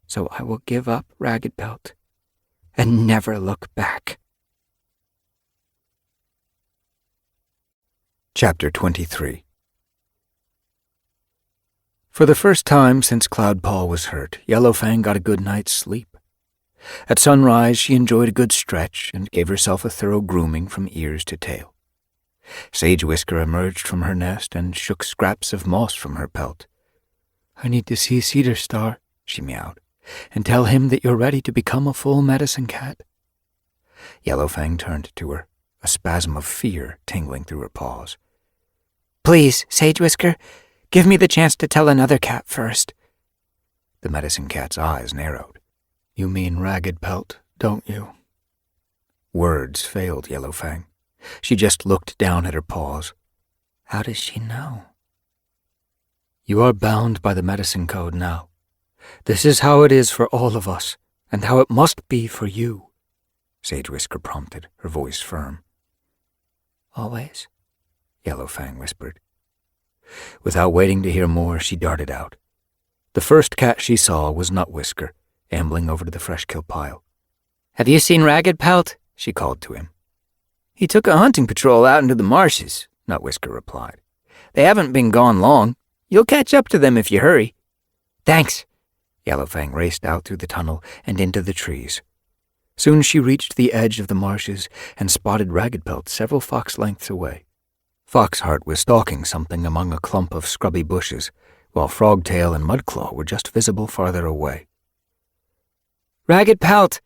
S2: So I will give up Ragged Pelt and never look back."
S1: Chapter 23. For the first time since Cloudpaw was hurt, Yellowfang got a good night's sleep. At sunrise, she enjoyed a good stretch and gave herself a thorough grooming from ears to tail. Sage Whisker emerged from her nest and shook scraps of moss from her pelt.
S3: "I need to see Cedar Star," she meowed, "and tell him that you're ready to become a full medicine cat."
S1: Yellowfang turned to her, a spasm of fear tingling through her paws.
S2: "Please, Sage Whisker, give me the chance to tell another cat first."
S1: The medicine cat's eyes narrowed.
S3: "You mean Ragged Pelt, don't you?"
S1: Words failed Yellowfang. She just looked down at her paws,
S2: How does she know?
S3: You are bound by the medicine code now. This is how it is for all of us, and how it must be for you, Sage Whisker prompted, her voice firm.
S2: Always?
S1: Yellowfang whispered. Without waiting to hear more, she darted out. The first cat she saw was Nutwhisker, ambling over to the fresh-kill pile.
S2: Have you seen Ragged Pelt? She called to him. He took a hunting patrol out into the marshes, Nutwhisker replied. They haven't been gone long. You'll catch up to them if you hurry. Thanks.
S1: Yellowfang raced out through the tunnel and into the trees. Soon she reached the edge of the marshes and spotted Ragged Pelt several fox lengths away. Foxheart was stalking something among a clump of scrubby bushes, while Frogtail and Mudclaw were just visible farther away.
S2: Ragged Pelt!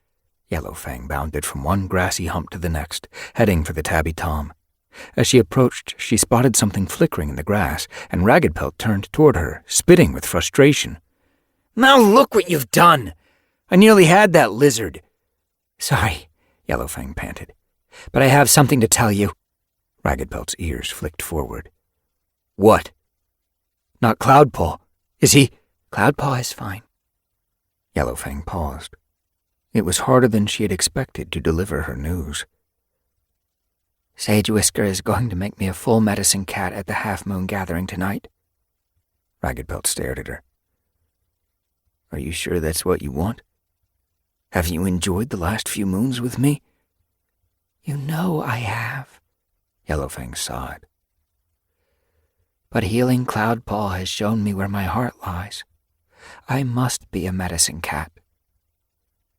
S1: Yellowfang bounded from one grassy hump to the next, heading for the tabby tom. As she approached, she spotted something flickering in the grass, and Ragged Pelt turned toward her, spitting with frustration.
S2: Now look what you've done! I nearly had that lizard.
S1: Sorry, Yellowfang panted.
S2: But I have something to tell you.
S1: Ragged Pelt's ears flicked forward.
S3: What? Not Cloudpaw, is he?
S2: Cloudpaw is fine.
S1: Yellowfang paused. It was harder than she had expected to deliver her news.
S2: Sage Whisker is going to make me a full medicine cat at the half-moon gathering tonight.
S1: Ragged Pelt stared at her. Are you sure that's what you want? Have you enjoyed the last few moons with me?
S2: You know I have.
S1: Yellowfang sighed.
S2: But healing Cloudpaw has shown me where my heart lies. I must be a medicine cat.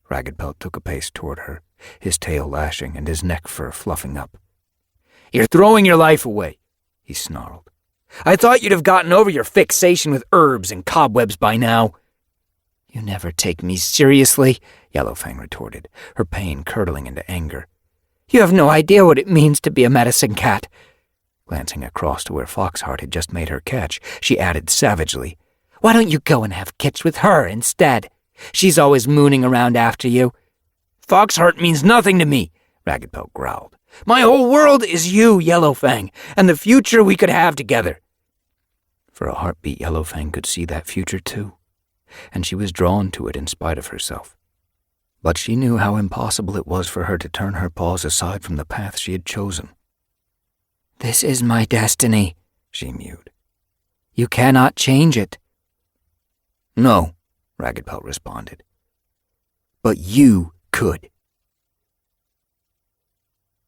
S1: Ragged Pelt took a pace toward her, his tail lashing and his neck fur fluffing up.
S2: You're throwing your life away, he snarled. I thought you'd have gotten over your fixation with herbs and cobwebs by now. You never take me seriously, Yellowfang retorted, her pain curdling into anger. You have no idea what it means to be a medicine cat.
S1: Glancing across to where Foxheart had just made her catch, she added savagely,
S2: Why don't you go and have kits with her instead? She's always mooning around after you. Foxheart means nothing to me, Ragged Pelt growled. My whole world is you, Yellowfang, and the future we could have together.
S1: For a heartbeat, Yellowfang could see that future too, and she was drawn to it in spite of herself. But she knew how impossible it was for her to turn her paws aside from the path she had chosen.
S2: This is my destiny,
S1: she mewed.
S2: You cannot change it.
S1: No, Ragged Pelt responded. But you could.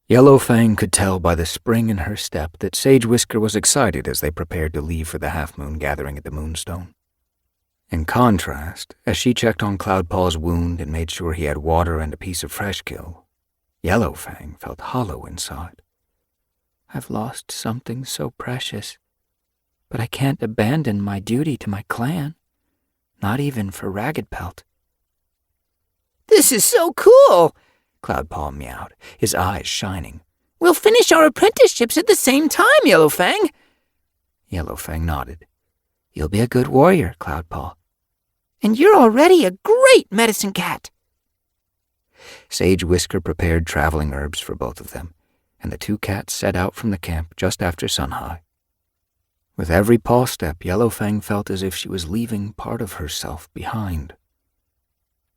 S1: Yellowfang could tell by the spring in her step that Sage Whisker was excited as they prepared to leave for the half-moon gathering at the Moonstone. In contrast, as she checked on Cloudpaw's wound and made sure he had water and a piece of fresh-kill, Yellowfang felt hollow inside.
S2: I've lost something so precious, but I can't abandon my duty to my clan, not even for Ragged Pelt. This is so cool, Cloudpaw meowed, his eyes shining. We'll finish our apprenticeships at the same time, Yellowfang.
S1: Yellowfang nodded.
S2: You'll be a good warrior, Cloudpaw. And you're already a great medicine cat.
S1: Sage Whisker prepared traveling herbs for both of them, and the two cats set out from the camp just after sunhigh. With every paw step, Yellowfang felt as if she was leaving part of herself behind.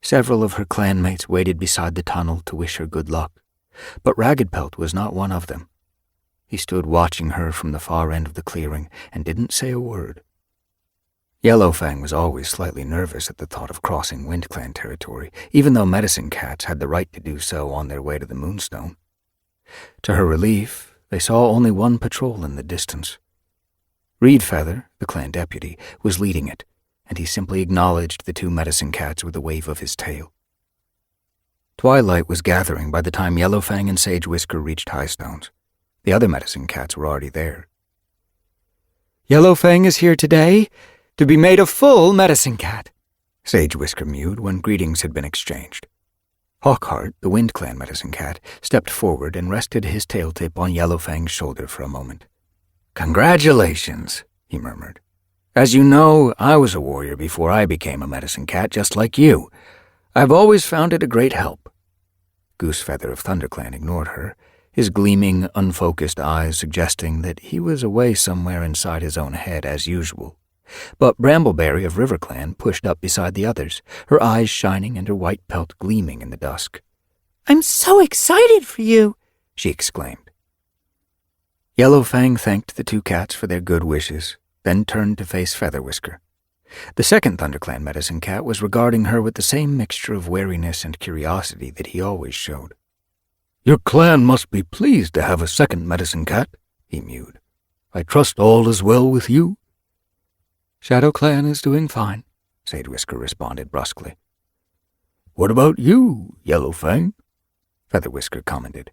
S1: Several of her clanmates waited beside the tunnel to wish her good luck, but Ragged Pelt was not one of them. He stood watching her from the far end of the clearing and didn't say a word. Yellowfang was always slightly nervous at the thought of crossing WindClan territory, even though medicine cats had the right to do so on their way to the Moonstone. To her relief, they saw only one patrol in the distance. Reedfeather, the clan deputy, was leading it, and he simply acknowledged the two medicine cats with a wave of his tail. Twilight was gathering by the time Yellowfang and Sage Whisker reached Highstones. The other medicine cats were already there.
S3: Yellowfang is here today to be made a full medicine cat,
S1: Sage Whisker mewed when greetings had been exchanged. Hawkheart, the WindClan medicine cat, stepped forward and rested his tail tip on Yellowfang's shoulder for a moment. Congratulations, he murmured. As you know, I was a warrior before I became a medicine cat, just like you. I've always found it a great help. Goosefeather of ThunderClan ignored her, his gleaming, unfocused eyes suggesting that he was away somewhere inside his own head as usual. But Brambleberry of RiverClan pushed up beside the others, her eyes shining and her white pelt gleaming in the dusk.
S2: "I'm so excited for you,"
S1: she exclaimed. Yellowfang thanked the two cats for their good wishes, then turned to face Featherwhisker. The second ThunderClan medicine cat was regarding her with the same mixture of wariness and curiosity that he always showed.
S4: "Your clan must be pleased to have a second medicine cat," he mewed. "I trust all is well with you?"
S3: ShadowClan is doing fine,
S1: Saidwhisker responded brusquely.
S4: "What about you, Yellowfang?"
S1: Featherwhisker commented.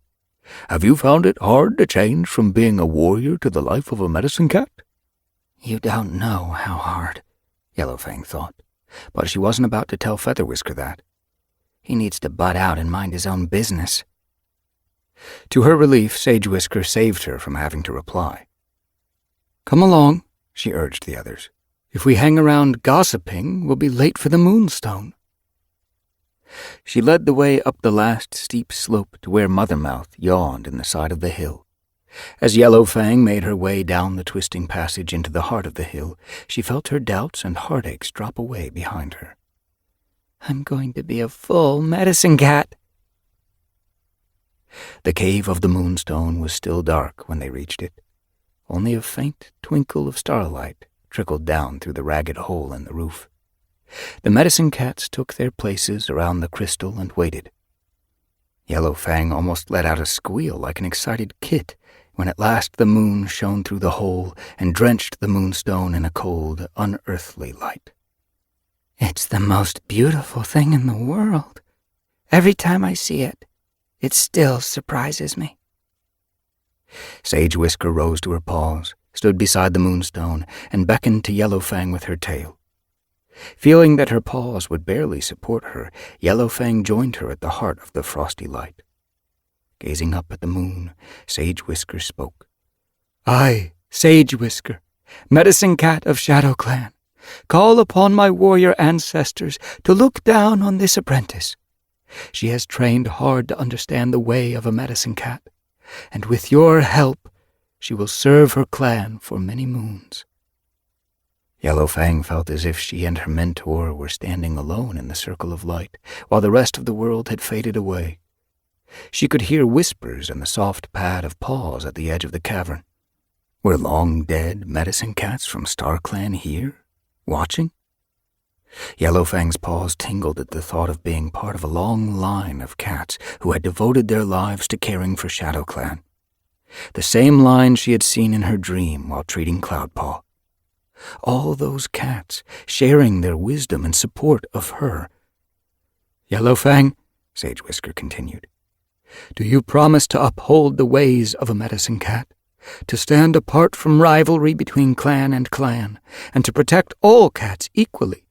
S4: "Have you found it hard to change from being a warrior to the life of a medicine cat?"
S1: You don't know how hard, Yellowfang thought, but she wasn't about to tell Featherwhisker that. He needs to butt out and mind his own business. To her relief, Sagewhisker saved her from having to reply.
S3: "Come along,"
S1: she urged the others.
S3: "If we hang around gossiping, we'll be late for the Moonstone."
S1: She led the way up the last steep slope to where Mothermouth yawned in the side of the hill. As Yellowfang made her way down the twisting passage into the heart of the hill, she felt her doubts and heartaches drop away behind her.
S2: "I'm going to be a full medicine cat."
S1: The cave of the Moonstone was still dark when they reached it. Only a faint twinkle of starlight trickled down through the ragged hole in the roof. The medicine cats took their places around the crystal and waited. Yellowfang almost let out a squeal like an excited kit when at last the moon shone through the hole and drenched the Moonstone in a cold, unearthly light.
S2: "It's the most beautiful thing in the world. Every time I see it, it still surprises me."
S1: Sagewhisker rose to her paws, stood beside the Moonstone, and beckoned to Yellowfang with her tail. Feeling that her paws would barely support her, Yellowfang joined her at the heart of the frosty light. Gazing up at the moon, Sagewhisker spoke.
S3: "I, Sagewhisker, medicine cat of ShadowClan, call upon my warrior ancestors to look down on this apprentice. She has trained hard to understand the way of a medicine cat, and with your help, she will serve her clan for many moons."
S1: Yellowfang felt as if she and her mentor were standing alone in the circle of light, while the rest of the world had faded away. She could hear whispers and the soft pad of paws at the edge of the cavern. Were long-dead medicine cats from StarClan here, watching? Yellowfang's paws tingled at the thought of being part of a long line of cats who had devoted their lives to caring for ShadowClan. The same line she had seen in her dream while treating Cloudpaw. All those cats sharing their wisdom and support of her.
S3: "Yellowfang,"
S1: Sagewhisker continued,
S3: "do you promise to uphold the ways of a medicine cat, to stand apart from rivalry between clan and clan, and to protect all cats equally,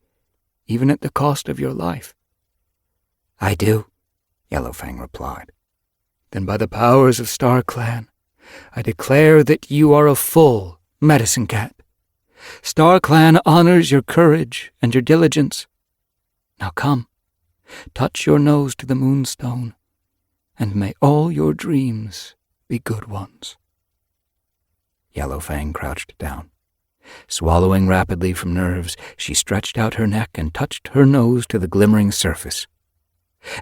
S3: even at the cost of your life?"
S1: "I do," Yellowfang replied.
S3: "Then by the powers of StarClan, I declare that you are a full medicine cat. StarClan honors your courage and your diligence. Now come, touch your nose to the Moonstone, and may all your dreams be good ones."
S1: Yellowfang crouched down. Swallowing rapidly from nerves, she stretched out her neck and touched her nose to the glimmering surface.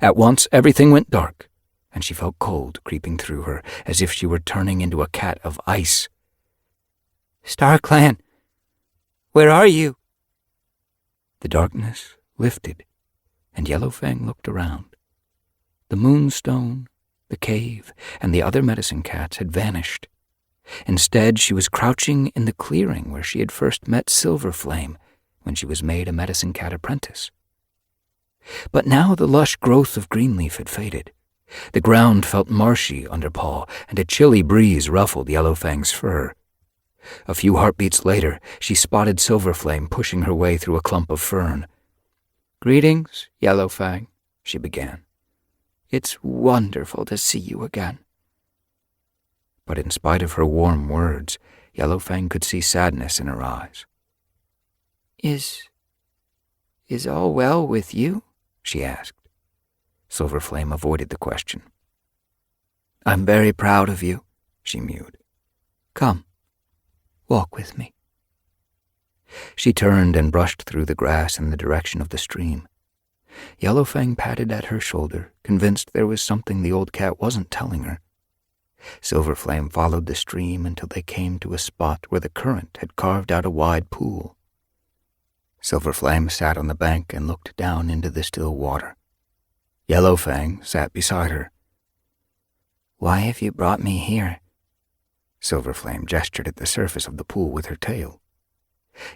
S1: At once everything went dark, and she felt cold creeping through her, as if she were turning into a cat of ice.
S2: "StarClan, where are you?"
S1: The darkness lifted, and Yellowfang looked around. The Moonstone, the cave, and the other medicine cats had vanished. Instead, she was crouching in the clearing where she had first met Silverflame when she was made a medicine cat apprentice. But now the lush growth of greenleaf had faded. The ground felt marshy under paw, and a chilly breeze ruffled Yellowfang's fur. A few heartbeats later, she spotted Silverflame pushing her way through a clump of fern.
S2: "Greetings, Yellowfang," she began. "It's wonderful to see you again."
S1: But in spite of her warm words, Yellowfang could see sadness in her eyes.
S2: Is all well with you?"
S1: she asked. Silverflame avoided the question.
S2: I'm very proud of you, she mewed. Come, walk with me.
S1: She turned and brushed through the grass in the direction of the stream. Yellowfang patted at her shoulder, convinced there was something the old cat wasn't telling her. Silverflame followed the stream until they came to a spot where the current had carved out a wide pool. Silverflame sat on the bank and looked down into the still water. Yellowfang sat beside her.
S2: Why have you brought me here?
S1: Silverflame gestured at the surface of the pool with her tail.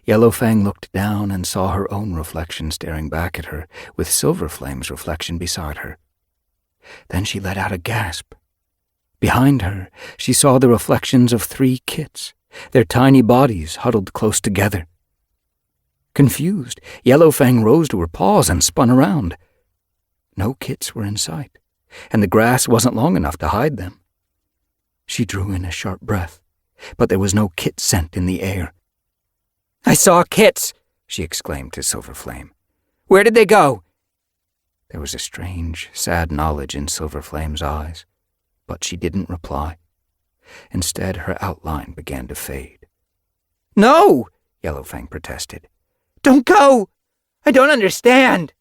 S1: Yellowfang looked down and saw her own reflection staring back at her, with Silverflame's reflection beside her. Then she let out a gasp. Behind her, she saw the reflections of 3 kits, their tiny bodies huddled close together. Confused, Yellowfang rose to her paws and spun around. No kits were in sight, and the grass wasn't long enough to hide them. She drew in a sharp breath, but there was no kit scent in the air.
S2: I saw kits, she exclaimed to Silverflame. Where did they go?
S1: There was a strange, sad knowledge in Silverflame's eyes, but she didn't reply. Instead, her outline began to fade.
S2: No,
S1: Yellowfang protested.
S2: Don't go! I don't understand.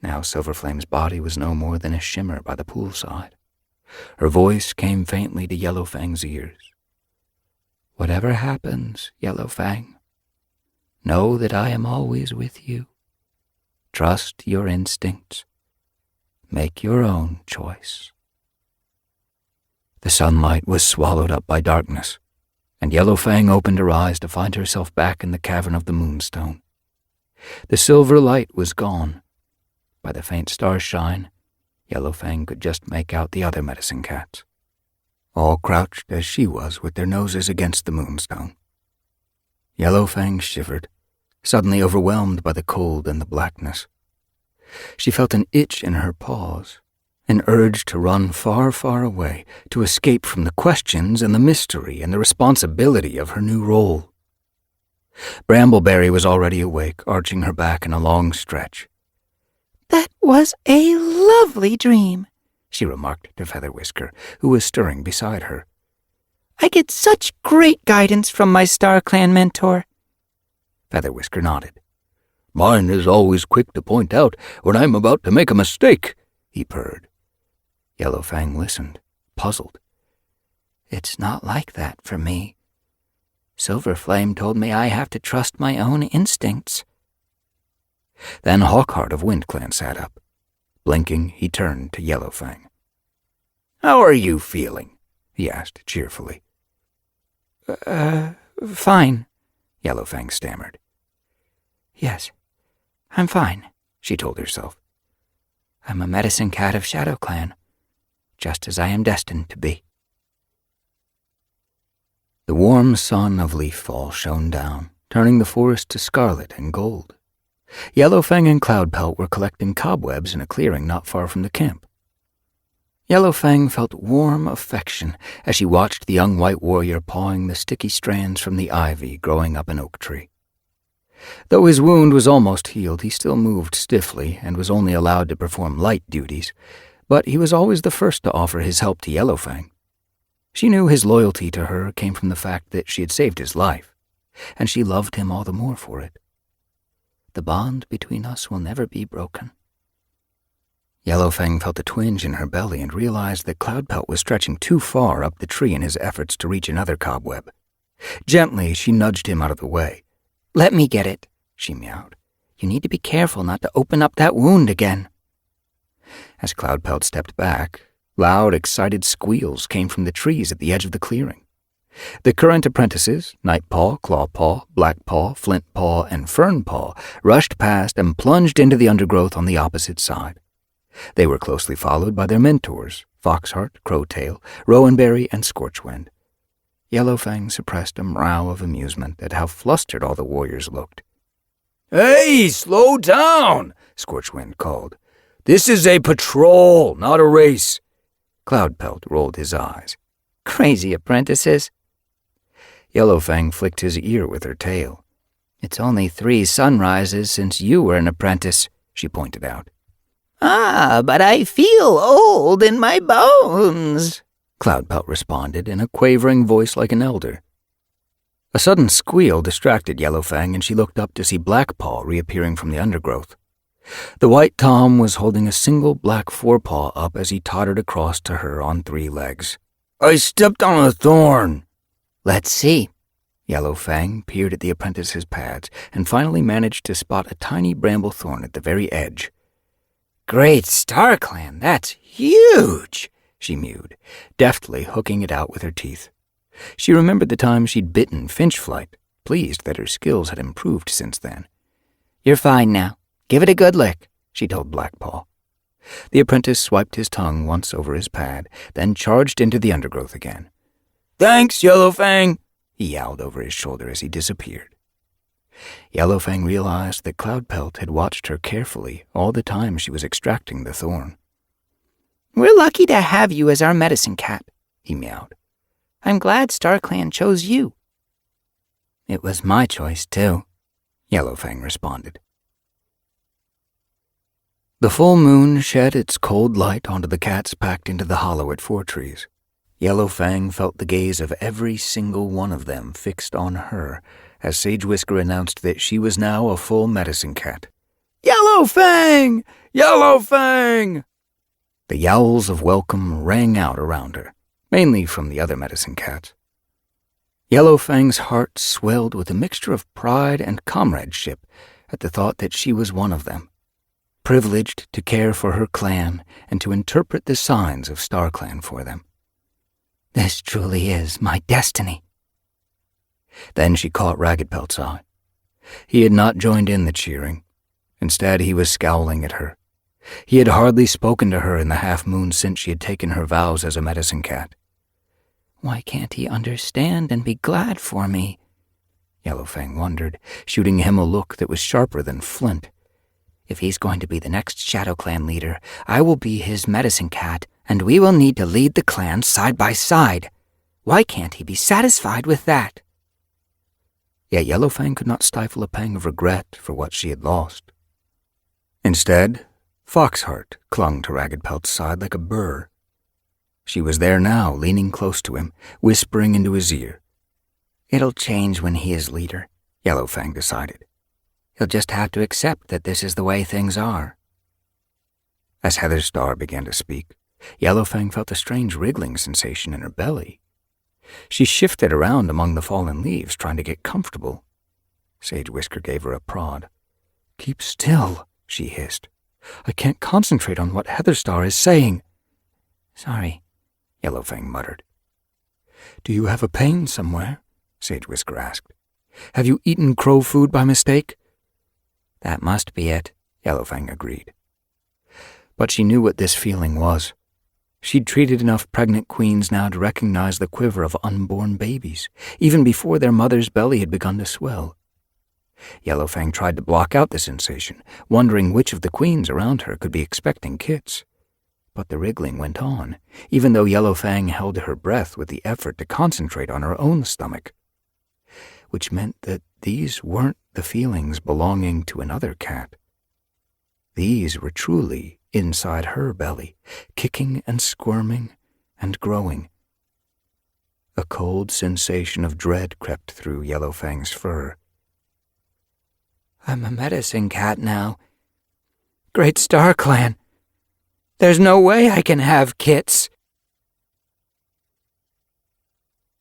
S1: Now Silverflame's body was no more than a shimmer by the poolside. Her voice came faintly to Yellowfang's ears. Whatever happens, Yellowfang, know that I am always with you. Trust your instincts. Make your own choice. The sunlight was swallowed up by darkness, and Yellowfang opened her eyes to find herself back in the cavern of the Moonstone. The silver light was gone. By the faint starshine, Yellowfang could just make out the other medicine cats, all crouched as she was with their noses against the Moonstone. Yellowfang shivered, suddenly overwhelmed by the cold and the blackness. She felt an itch in her paws, an urge to run far, far away, to escape from the questions and the mystery and the responsibility of her new role. Brambleberry was already awake, arching her back in a long stretch.
S2: That was a lovely dream,
S1: she remarked to Featherwhisker, who was stirring beside her.
S2: I get such great guidance from my Star Clan mentor.
S1: Featherwhisker nodded. Mine is always quick to point out when I'm about to make a mistake, he purred. Yellowfang listened, puzzled.
S2: It's not like that for me. Silverflame told me I have to trust my own instincts.
S1: Then Hawkheart of WindClan sat up. Blinking, he turned to Yellowfang. How are you feeling? He asked cheerfully.
S2: Fine,
S1: Yellowfang stammered.
S2: Yes, I'm fine, she told herself. I'm a medicine cat of Shadow Clan, just as I am destined to be.
S1: The warm sun of Leaffall shone down, turning the forest to scarlet and gold. Yellowfang and Cloudpelt were collecting cobwebs in a clearing not far from the camp. Yellowfang felt warm affection as she watched the young white warrior pawing the sticky strands from the ivy growing up an oak tree. Though his wound was almost healed, he still moved stiffly and was only allowed to perform light duties, but he was always the first to offer his help to Yellowfang. She knew his loyalty to her came from the fact that she had saved his life, and she loved him all the more for it. The bond between us will never be broken. Yellowfang felt a twinge in her belly and realized that Cloudpelt was stretching too far up the tree in his efforts to reach another cobweb. Gently, she nudged him out of the way.
S2: Let me get it, she meowed. You need to be careful not to open up that wound again.
S1: As Cloudpelt stepped back, loud, excited squeals came from the trees at the edge of the clearing. The current apprentices, Nightpaw, Clawpaw, Blackpaw, Flintpaw, and Fernpaw, rushed past and plunged into the undergrowth on the opposite side. They were closely followed by their mentors, Foxheart, Crowtail, Rowanberry, and Scorchwind. Yellowfang suppressed a meow of amusement at how flustered all the warriors looked. "Hey, slow down!" Scorchwind called. "This is a patrol, not a race." Cloudpelt rolled his eyes.
S2: Crazy apprentices.
S1: Yellowfang flicked his ear with her tail.
S2: It's only 3 sunrises since you were an apprentice,
S1: she pointed out.
S2: "Ah, but I feel old in my bones," Cloudpelt responded in a quavering voice like an elder.
S1: A sudden squeal distracted Yellowfang, and she looked up to see Blackpaw reappearing from the undergrowth. The white Tom was holding a single black forepaw up as he tottered across to her on 3 legs.
S4: "I stepped on a thorn."
S2: "Let's see."
S1: Yellowfang peered at the apprentice's pads and finally managed to spot a tiny bramble thorn at the very edge.
S2: "Great StarClan, that's huge,"
S1: she mewed, deftly hooking it out with her teeth. She remembered the time she'd bitten Finchflight, pleased that her skills had improved since then.
S2: "You're fine now. Give it a good lick," she told Blackpaw.
S1: The apprentice swiped his tongue once over his pad, then charged into the undergrowth again.
S4: "Thanks, Yellowfang,"
S1: he yowled over his shoulder as he disappeared. Yellowfang realized that Cloudpelt had watched her carefully all the time she was extracting the thorn.
S2: "We're lucky to have you as our medicine cat," he meowed. "I'm glad StarClan chose you."
S1: "It was my choice, too," Yellowfang responded. The full moon shed its cold light onto the cats packed into the hollow at 4 Trees. Yellowfang felt the gaze of every single one of them fixed on her as Sage Whisker announced that she was now a full medicine cat.
S4: "Yellowfang! Yellowfang!"
S1: The yowls of welcome rang out around her, mainly from the other medicine cats. Yellowfang's heart swelled with a mixture of pride and comradeship at the thought that she was one of them, privileged to care for her clan and to interpret the signs of StarClan for them.
S2: "This truly is my destiny."
S1: Then she caught Raggedpelt's eye. He had not joined in the cheering. Instead, he was scowling at her. He had hardly spoken to her in the half-moon since she had taken her vows as a medicine cat.
S2: "Why can't he understand and be glad for me?"
S1: Yellowfang wondered, shooting him a look that was sharper than flint.
S2: "If he's going to be the next Shadow Clan leader, I will be his medicine cat, and we will need to lead the clan side by side. Why can't he be satisfied with that?"
S1: Yet Yellowfang could not stifle a pang of regret for what she had lost. Instead, Foxheart clung to Raggedpelt's side like a burr. She was there now, leaning close to him, whispering into his ear.
S2: "It'll change when he is leader,"
S1: Yellowfang decided.
S2: "He'll just have to accept that this is the way things are."
S1: As Heather Star began to speak, Yellowfang felt a strange wriggling sensation in her belly. She shifted around among the fallen leaves, trying to get comfortable. Sage Whisker gave her a prod.
S3: "Keep still," she hissed. "I can't concentrate on what Heather Star is saying."
S2: "Sorry,"
S1: Yellowfang muttered.
S3: "Do you have a pain somewhere?" Sage Whisker asked. "Have you eaten crow food by mistake?"
S2: "That must be it,"
S1: Yellowfang agreed. But she knew what this feeling was. She'd treated enough pregnant queens now to recognize the quiver of unborn babies, even before their mother's belly had begun to swell. Yellowfang tried to block out the sensation, wondering which of the queens around her could be expecting kits. But the wriggling went on, even though Yellowfang held her breath with the effort to concentrate on her own stomach. Which meant that these weren't the feelings belonging to another cat. These were truly inside her belly, kicking and squirming and growing. A cold sensation of dread crept through Yellowfang's fur.
S2: "I'm a medicine cat now. Great StarClan. There's no way I can have kits."